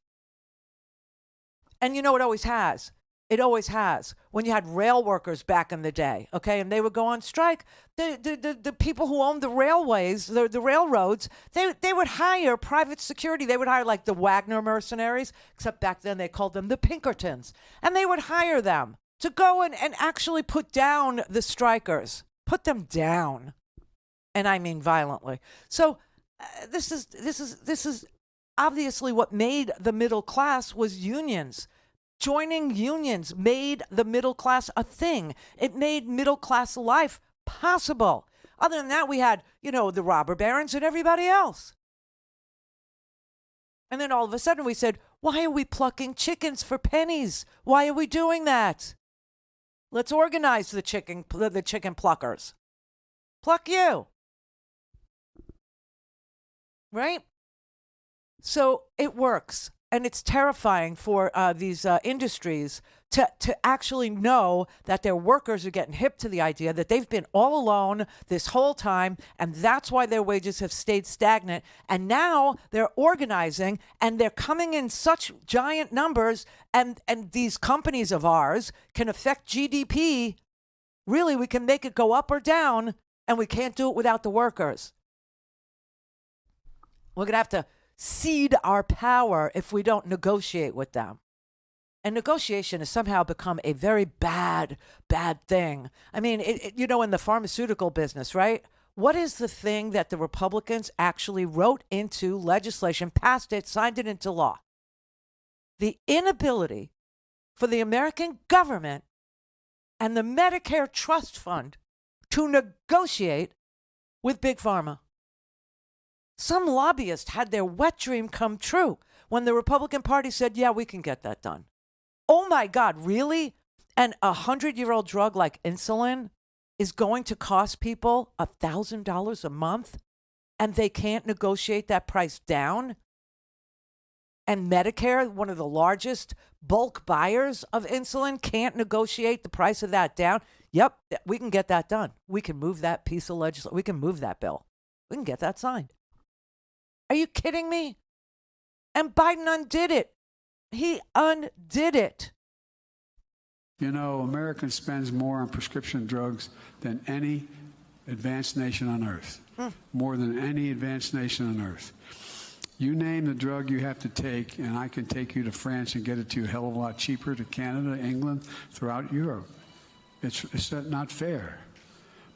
F: And it always has. It always has. When you had rail workers back in the day, okay, and they would go on strike, the people who owned the railways, the railroads, they would hire private security. They would hire like the Wagner mercenaries, except back then they called them the Pinkertons. And they would hire them to go and actually put down the strikers, put them down, and I mean violently. So this is obviously what made the middle class was unions. Joining unions made the middle class a thing. It made middle class life possible. Other than that, we had, the robber barons and everybody else. And then all of a sudden we said, why are we plucking chickens for pennies? Why are we doing that? Let's organize the chicken pluckers. Pluck you. Right? So it works. And it's terrifying for these industries to actually know that their workers are getting hip to the idea that they've been all alone this whole time, and that's why their wages have stayed stagnant. And now they're organizing, and they're coming in such giant numbers, and these companies of ours can affect GDP. Really, we can make it go up or down, and we can't do it without the workers. We're going to have to cede our power if we don't negotiate with them. And negotiation has somehow become a very bad thing. I mean, in the pharmaceutical business, right? What is the thing that the Republicans actually wrote into legislation, passed it, signed it into law? The inability for the American government and the Medicare Trust Fund to negotiate with Big Pharma. Some lobbyist had their wet dream come true when the Republican Party said, yeah, we can get that done. Oh my God, really? And a 100-year-old drug like insulin is going to cost people $1,000 a month, and they can't negotiate that price down? And Medicare, one of the largest bulk buyers of insulin, can't negotiate the price of that down? Yep, we can get that done. We can move that piece of legislation. We can move that bill. We can get that signed. Are you kidding me? And Biden undid it. He undid it.
O: America spends more on prescription drugs than any advanced nation on earth. More than any advanced nation on earth. You name the drug you have to take, and I can take you to France and get it to you a hell of a lot cheaper, to Canada, England, throughout Europe. It's not fair.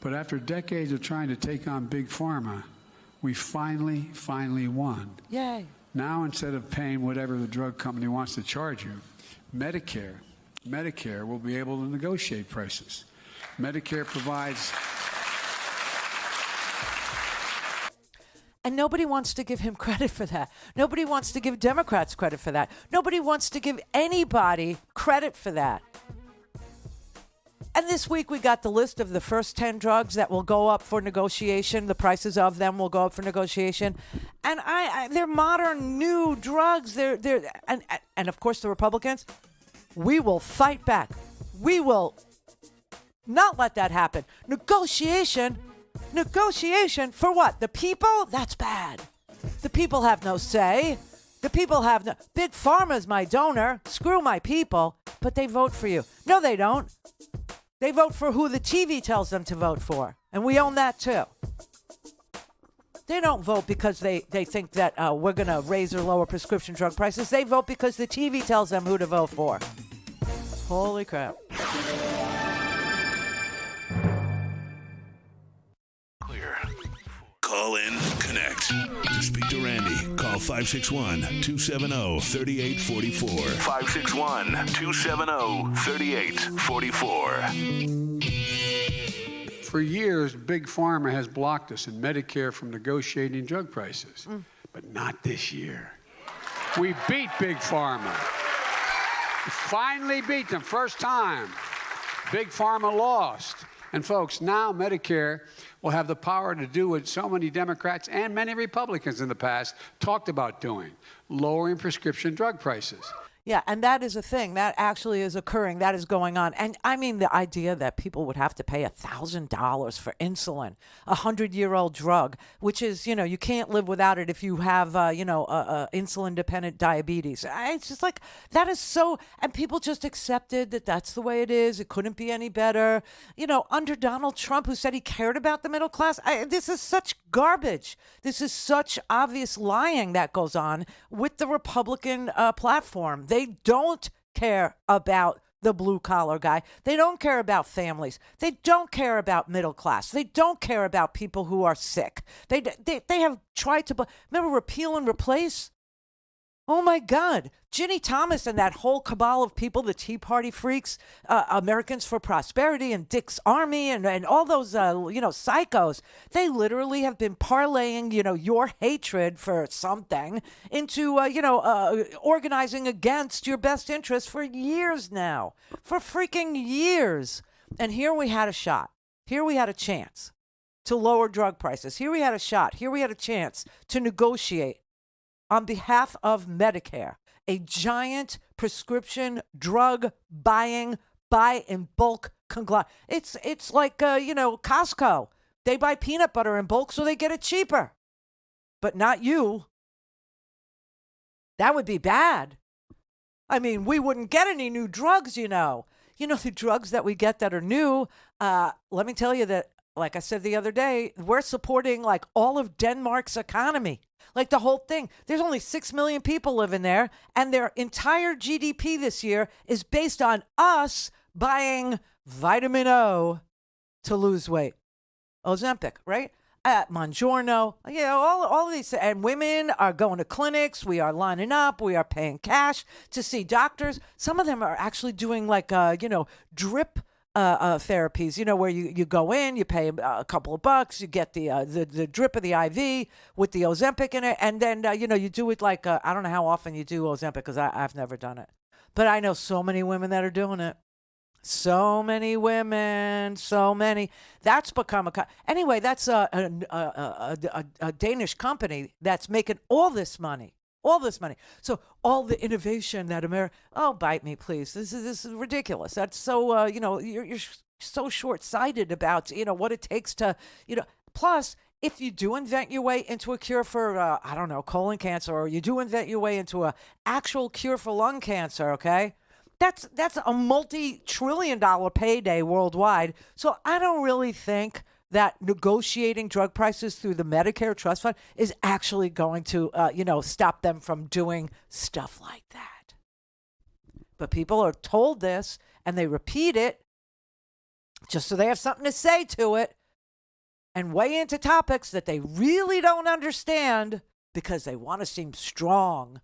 O: But after decades of trying to take on Big Pharma, we finally won.
F: Yay.
O: Now, instead of paying whatever the drug company wants to charge you, Medicare will be able to negotiate prices. Medicare provides...
F: And nobody wants to give him credit for that. Nobody wants to give Democrats credit for that. Nobody wants to give anybody credit for that. And this week we got the list of the first 10 drugs that will go up for negotiation. The prices of them will go up for negotiation. And they're modern, new drugs. And of course the Republicans, we will fight back. We will not let that happen. Negotiation for what? The people? That's bad. The people have no say. The people have no... Big Pharma's my donor. Screw my people. But they vote for you. No, they don't. They vote for who the TV tells them to vote for. And we own that too. They don't vote because they think that we're going to raise or lower prescription drug prices. They vote because the TV tells them who to vote for. Holy crap.
E: Call in, connect. To speak to Randi, call 561-270-3844.
O: 561-270-3844. For years, Big Pharma has blocked us in Medicare from negotiating drug prices. But not this year. We beat Big Pharma. We finally beat them, first time. Big Pharma lost. And folks, now Medicare will have the power to do what so many Democrats and many Republicans in the past talked about doing, lowering prescription drug prices.
F: Yeah, and that is a thing. That actually is occurring. That is going on. And I mean, the idea that people would have to pay $1,000 for insulin, a 100-year-old drug, which is, you can't live without it if you have, insulin-dependent diabetes. It's just like, that is so, and people just accepted that that's the way it is. It couldn't be any better. Under Donald Trump, who said he cared about the middle class, this is such garbage. This is such obvious lying that goes on with the Republican platform. They don't care about the blue collar guy. They don't care about families. They don't care about middle class. They don't care about people who are sick. They have tried to remember repeal and replace. Oh my God, Ginny Thomas and that whole cabal of people, the Tea Party freaks, Americans for Prosperity and Dick's Army and all those, psychos, they literally have been parlaying, your hatred for something into, organizing against your best interests for years now, for freaking years. And here we had a shot. Here we had a chance to lower drug prices. Here we had a shot. Here we had a chance to negotiate on behalf of Medicare, a giant prescription drug buy in bulk conglomerate. It's like, Costco. They buy peanut butter in bulk so they get it cheaper. But not you. That would be bad. I mean, we wouldn't get any new drugs, the drugs that we get that are new. Let me tell you that, like I said the other day, we're supporting like all of Denmark's economy. Like the whole thing. There's only 6 million people living there, and their entire GDP this year is based on us buying vitamin O to lose weight. Ozempic, right? Mongiorno, all of these. And women are going to clinics. We are lining up. We are paying cash to see doctors. Some of them are actually doing like, drip therapies, where you go in, you pay a couple of bucks, you get the drip of the IV with the Ozempic in it, and then you do it like I don't know how often you do Ozempic because I've never done it, but I know so many women that are doing it. So many women, so many. That's become anyway. That's a Danish company that's making all this money. All this money. So all the innovation that America, bite me, please. This is ridiculous. That's so, you're so short-sighted about, what it takes to, plus if you do invent your way into a cure for, colon cancer, or you do invent your way into a actual cure for lung cancer, okay? That's a multi-trillion-dollar payday worldwide. So I don't really think that negotiating drug prices through the Medicare Trust Fund is actually going to, stop them from doing stuff like that. But people are told this and they repeat it just so they have something to say to it and weigh into topics that they really don't understand because they want to seem strong.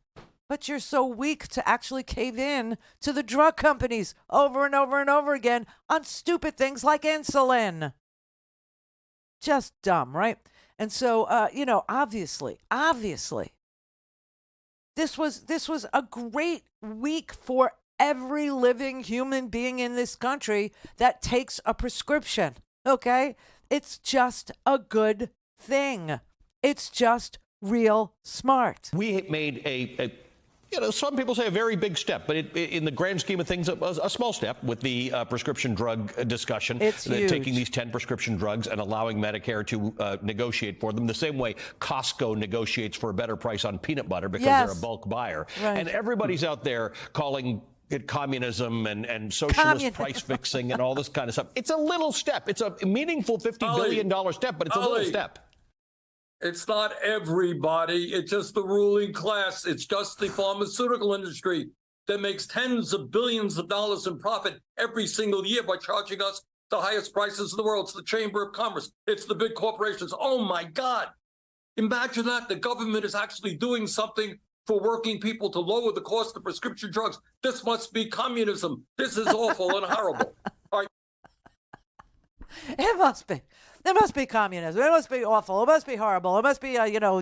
F: But you're so weak to actually cave in to the drug companies over and over and over again on stupid things like insulin. Just dumb, right? And so, obviously, this was a great week for every living human being in this country that takes a prescription, okay? It's just a good thing. It's just real smart.
M: We made some people say a very big step, but in the grand scheme of things, a small step with the prescription drug discussion.
F: It's huge.
M: Taking these 10 prescription drugs and allowing Medicare to negotiate for them the same way Costco negotiates for a better price on peanut butter because they're a bulk buyer. Right. And everybody's out there calling it communism and socialist price fixing and all this kind of stuff. It's a little step. It's a meaningful $50 billion step, but it's a little step.
N: It's not everybody. It's just the ruling class. It's just the pharmaceutical industry that makes tens of billions of dollars in profit every single year by charging us the highest prices in the world. It's the Chamber of Commerce. It's the big corporations. Oh, my God. Imagine that. The government is actually doing something for working people to lower the cost of prescription drugs. This must be communism. This is awful and horrible. All right.
F: It must be. There must be communism. It must be awful. It must be horrible. It must be,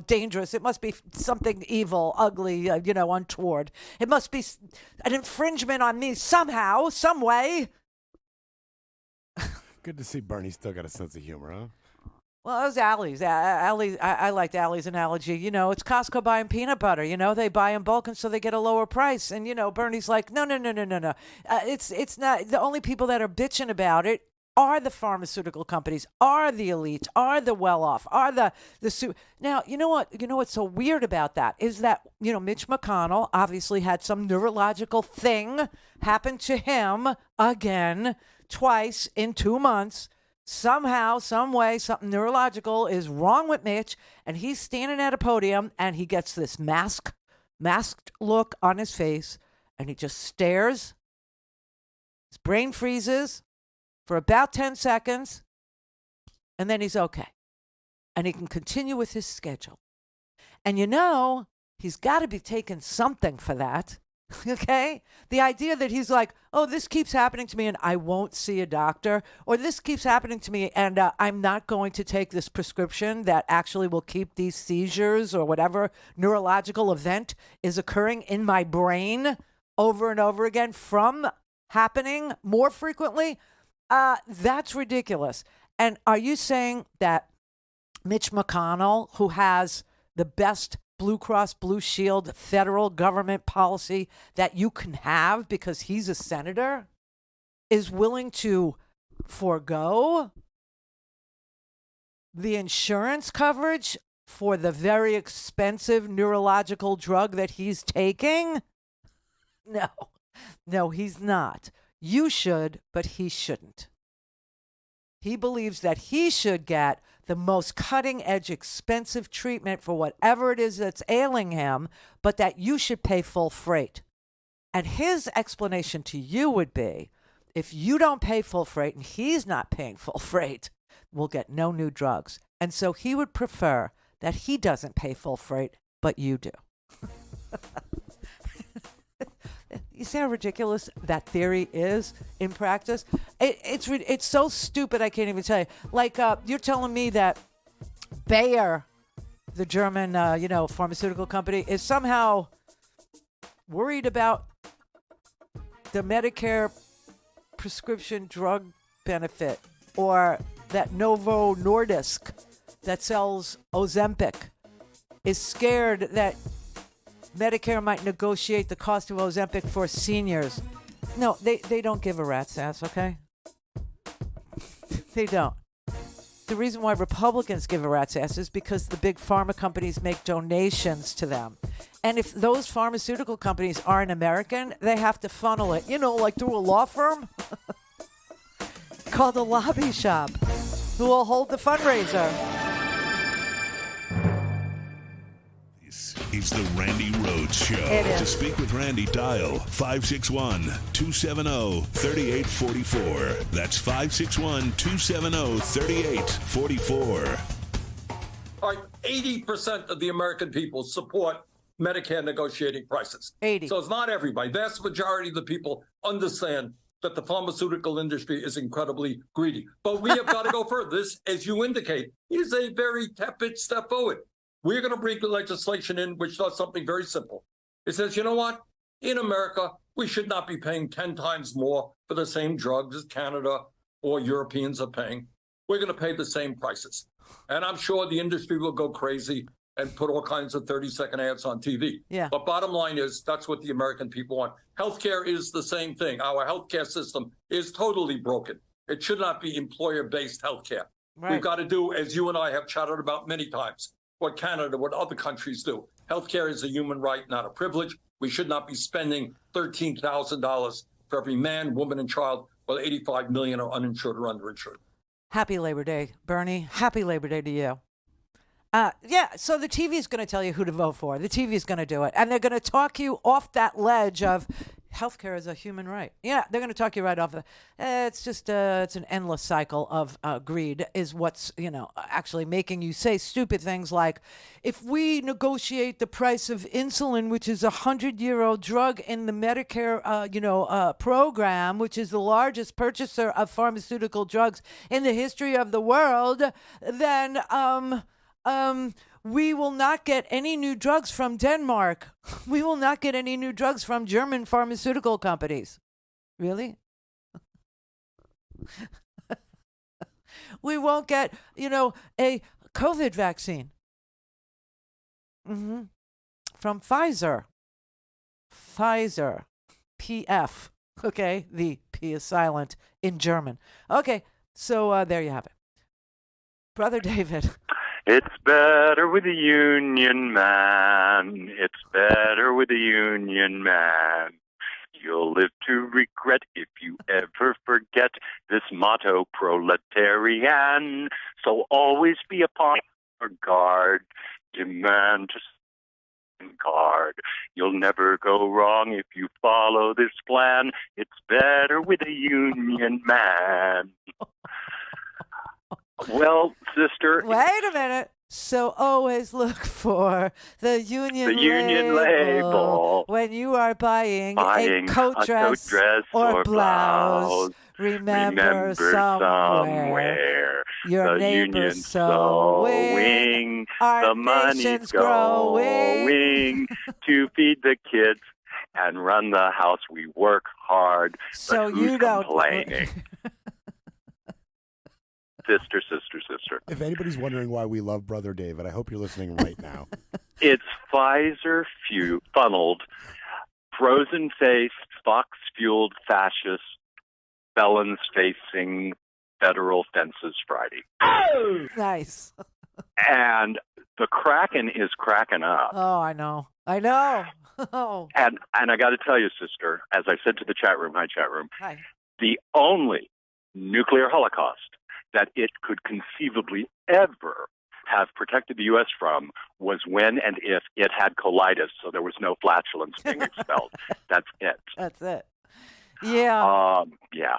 F: dangerous. It must be something evil, ugly, untoward. It must be an infringement on me somehow, some way.
L: Good to see Bernie still got a sense of humor, huh?
F: Well, it was Allie's. I liked Allie's analogy. It's Costco buying peanut butter. They buy in bulk, and so they get a lower price. And, Bernie's like, no. It's not. The only people that are bitching about it are the pharmaceutical companies, are the elites, are the well-off, are the Now, you know what? What's so weird about that is that, Mitch McConnell obviously had some neurological thing happen to him again, twice in 2 months. Somehow, some way, something neurological is wrong with Mitch, and he's standing at a podium, and he gets this masked look on his face, and he just stares. His brain freezes for about 10 seconds, and then he's okay. And he can continue with his schedule. And he's got to be taking something for that, okay? The idea that he's like, oh, this keeps happening to me and I won't see a doctor, or this keeps happening to me and I'm not going to take this prescription that actually will keep these seizures or whatever neurological event is occurring in my brain over and over again from happening more frequently. That's ridiculous. And are you saying that Mitch McConnell, who has the best Blue Cross Blue Shield federal government policy that you can have because he's a senator, is willing to forego the insurance coverage for the very expensive neurological drug that he's taking? No, he's not. You should, but he shouldn't. He believes that he should get the most cutting-edge, expensive treatment for whatever it is that's ailing him, but that you should pay full freight. And his explanation to you would be, if you don't pay full freight and he's not paying full freight, we'll get no new drugs. And so he would prefer that he doesn't pay full freight, but you do. You see how ridiculous that theory is in practice? It's so stupid I can't even tell you. Like, you're telling me that Bayer, the German, pharmaceutical company, is somehow worried about the Medicare prescription drug benefit, or that Novo Nordisk that sells Ozempic is scared that Medicare might negotiate the cost of Ozempic for seniors. No, they don't give a rat's ass, okay? They don't. The reason why Republicans give a rat's ass is because the big pharma companies make donations to them. And if those pharmaceutical companies aren't American, they have to funnel it, like through a law firm called a lobby shop. who will hold the fundraiser.
E: It's the Randi Rhodes Show. To speak with Randi, dial 561-270-3844. That's 561-270-3844.
N: All right, 80% of the American people support Medicare negotiating prices.
F: 80.
N: So it's not everybody. Vast majority of the people understand that the pharmaceutical industry is incredibly greedy. But we have got to go further. This, as you indicate, is a very tepid step forward. We're going to bring legislation in which does something very simple. It says, you know what? In America, we should not be paying 10 times more for the same drugs as Canada or Europeans are paying. We're going to pay the same prices. And I'm sure the industry will go crazy and put all kinds of 30-second ads on TV.
F: Yeah.
N: But bottom line is, that's what the American people want. Healthcare is the same thing. Our healthcare system is totally broken. It should not be employer-based healthcare.
F: Right.
N: We've got to do, as you and I have chatted about many times, what Canada, what other countries do. Healthcare is a human right, not a privilege. We should not be spending $13,000 for every man, woman, and child, while 85 million are uninsured or underinsured.
F: Happy Labor Day, Bernie. Happy Labor Day to you. So the TV is going to tell you who to vote for. The TV is going to do it. And they're going to talk you off that ledge of healthcare is a human right. Yeah, they're going to talk you right off. It's just it's an endless cycle of greed is what's, actually making you say stupid things like, if we negotiate the price of insulin, which is a 100-year-old drug in the Medicare, program, which is the largest purchaser of pharmaceutical drugs in the history of the world, then we will not get any new drugs from Denmark. We will not get any new drugs from German pharmaceutical companies. Really? We won't get, a COVID vaccine. From Pfizer. Pfizer. PF. Okay, the P is silent in German. Okay, so there you have it. Brother David.
P: It's better with a union man. It's better with a union man. You'll live to regret if you ever forget this motto, proletarian. So always be upon your guard. Demand to guard. You'll never go wrong if you follow this plan. It's better with a union man. Well, sister.
F: Wait a minute. So always look for the union
P: label
F: when you are buying a coat dress or blouse. Remember somewhere your neighbor's sewing.
P: The money's going to feed the kids and run the house. We work hard,
F: so
P: but who's
F: you don't
P: complaining? Sister.
L: If anybody's wondering why we love Brother David, I hope you're listening right now.
P: It's Pfizer funneled, frozen-faced, fox-fueled fascist felons facing federal fences Friday.
F: Oh! Nice.
P: And the Kraken is cracking up.
F: Oh, I know. Oh.
P: And I got to tell you, sister, as I said to the chat room, hi, chat room,
F: hi.
P: The only nuclear holocaust that it could conceivably ever have protected the U.S. from was when and if it had colitis, so there was no flatulence being expelled. That's it.
F: That's it. Yeah.
P: Yeah.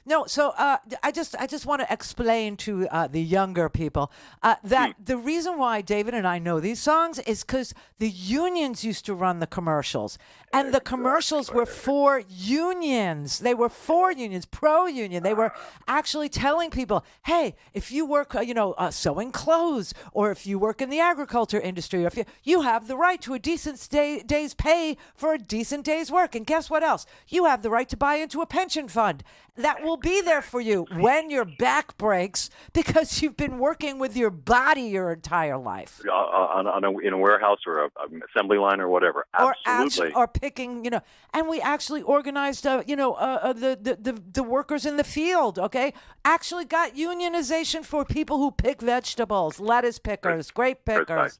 F: No, so I just want to explain to the younger people that the reason why David and I know these songs is because the unions used to run the commercials, and the commercials were for unions. They were for unions, pro-union. They were actually telling people, hey, if you work, sewing clothes, or if you work in the agriculture industry, or if you have the right to a decent day's pay for a decent day's work, and guess what else? You have the right to buy into a pension fund that will be there for you when your back breaks because you've been working with your body your entire life.
P: In a warehouse or an assembly line or whatever. Absolutely.
F: Or picking, and we actually organized, the workers in the field, okay? Actually got unionization for people who pick vegetables, lettuce pickers, grape pickers.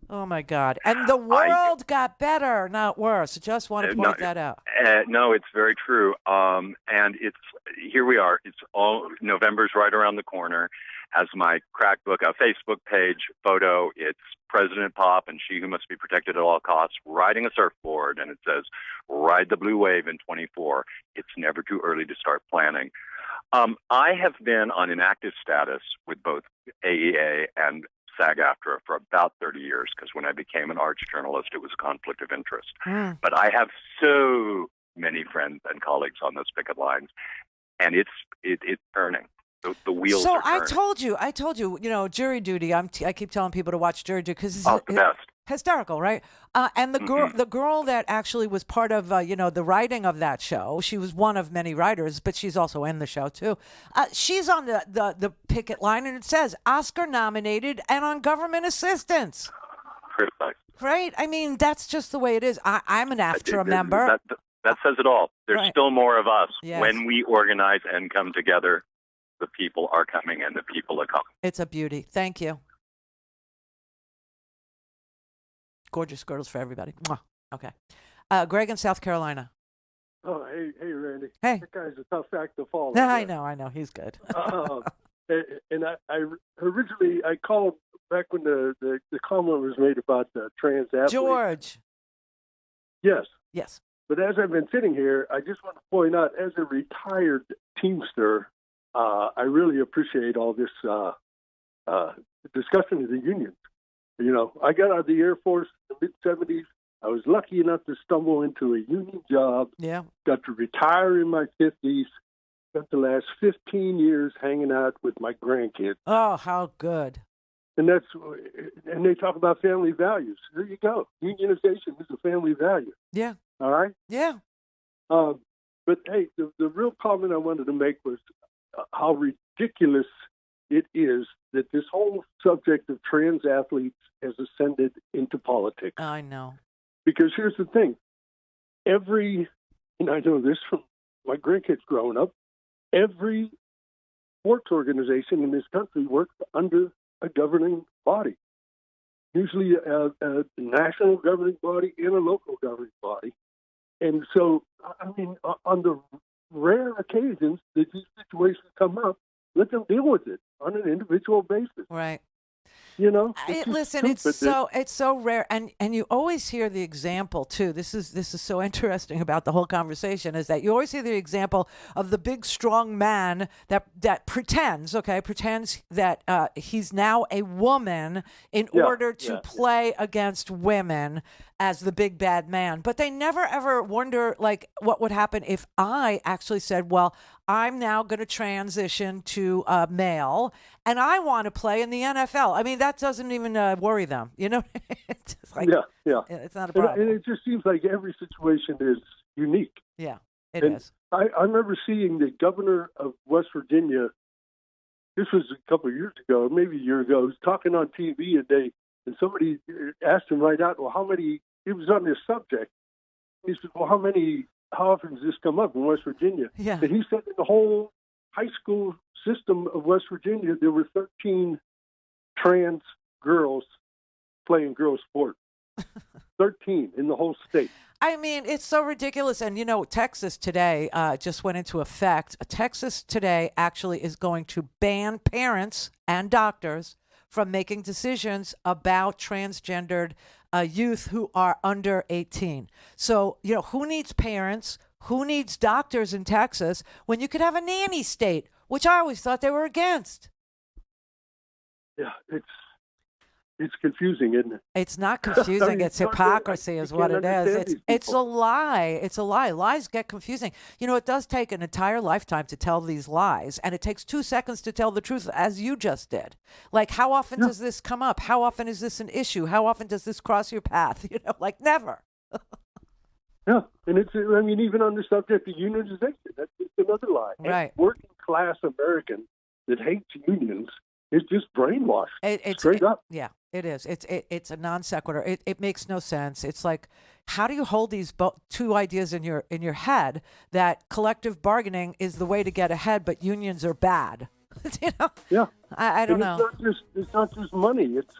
F: Oh, my God. And the world got better, not worse. Just want to point that out.
P: No, it's very true. And here we are. It's all November's right around the corner. As my crack book, a Facebook page photo, it's President Pop and she who must be protected at all costs riding a surfboard. And it says, ride the blue wave in 24. It's never too early to start planning. I have been on inactive status with both AEA and SAG-AFTRA for about 30 years, because when I became an arts journalist, it was a conflict of interest. But I have so many friends and colleagues on those picket lines, and it's turning. The wheels are turning.
F: So I told you, jury duty. I keep telling people to watch jury duty because it's
P: the best.
F: Hysterical, right? And the girl that actually was part of, the writing of that show, she was one of many writers, but she's also in the show too. She's on the picket line, and it says Oscar nominated and on government assistance. Right? I mean, that's just the way it is. I'm an AFTRA member.
P: That says it all. There's still more of us.
F: Yes.
P: When we organize and come together, the people are coming and the people are coming.
F: It's a beauty. Thank you. Gorgeous girdles for everybody. Mwah. Okay. Greg in South Carolina.
Q: Oh, hey, Randy.
F: Hey.
Q: That guy's a tough act to follow.
F: I know. He's good.
Q: And I originally called back when the comment was made about the trans athletes.
F: George.
Q: Yes.
F: Yes.
Q: But as I've been sitting here, I just want to point out, as a retired Teamster, I really appreciate all this discussion of the unions. I got out of the Air Force in the mid-'70s. I was lucky enough to stumble into a union job.
F: Yeah. Got
Q: to retire in my 50s. Spent the last 15 years hanging out with my grandkids.
F: Oh, how good.
Q: And they talk about family values. There you go. Unionization is a family value.
F: Yeah.
Q: All right?
F: Yeah.
Q: But, hey, the real comment I wanted to make was how ridiculous it is that this whole subject of trans athletes has ascended into politics.
F: I know.
Q: Because here's the thing. And I know this from my grandkids growing up, every sports organization in this country works under a governing body. Usually a national governing body and a local governing body. And so, I mean, on the rare occasions that these situations come up, let them deal with it on an individual basis.
F: Right.
Q: Listen,
F: it's so rare, and you always hear the example too. This is so interesting about the whole conversation, is that you always hear the example of the big strong man that pretends that he's now a woman in order to play against women as the big bad man. But they never ever wonder what would happen if I actually said, well, I'm now going to transition to male and I want to play in the NFL. I mean, that doesn't even worry them. It's it's not a problem.
Q: And it just seems like every situation is unique.
F: Yeah, it is.
Q: I remember seeing the governor of West Virginia, this was a couple of years ago, maybe a year ago, he was talking on TV and somebody asked him right out, well, how many, it was on this subject. He said, well, how often does this come up in West Virginia?
F: Yeah.
Q: And he said in the whole high school system of West Virginia, there were 13 trans girls playing girls' sport. 13 in the whole state.
F: I mean, it's so ridiculous. And, Texas today just went into effect. Texas today actually is going to ban parents and doctors from making decisions about transgendered youth who are under 18. So, who needs parents? Who needs doctors in Texas when you could have a nanny state, which I always thought they were against?
Q: Yeah, it's confusing, isn't it?
F: It's not confusing. It's hypocrisy is what it is. It's a lie. It's a lie. Lies get confusing. It does take an entire lifetime to tell these lies, and it takes 2 seconds to tell the truth, as you just did. Like, how often does this come up? How often is this an issue? How often does this cross your path? Never.
Q: Yeah, and even on the subject of unionization, that's just another lie.
F: Right.
Q: Working class American that hates unions is just brainwashed. Straight up.
F: Yeah, it is. It's a non sequitur. It makes no sense. It's like, how do you hold these two ideas in your head that collective bargaining is the way to get ahead, but unions are bad?
Q: Yeah.
F: I don't know.
Q: It's not just money. It's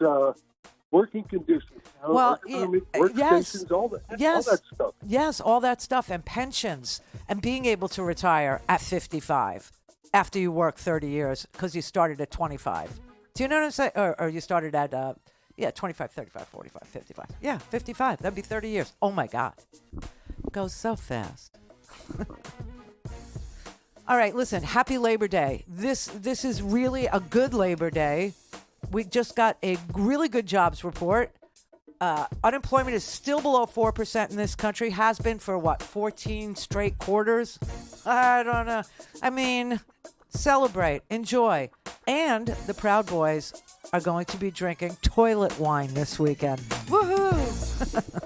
Q: working conditions, workstations, all that,
F: yes,
Q: all that stuff.
F: Yes, all that stuff, and pensions, and being able to retire at 55 after you work 30 years because you started at 25. Do you know what I'm saying? Or you started at 25, 35, 45, 55. Yeah, 55. That'd be 30 years. Oh my God, it goes so fast. All right, listen, happy Labor Day. This is really a good Labor Day. We just got a really good jobs report. Unemployment is still below 4% in this country. Has been for, 14 straight quarters? I don't know. I mean, celebrate, enjoy. And the Proud Boys are going to be drinking toilet wine this weekend. Woohoo!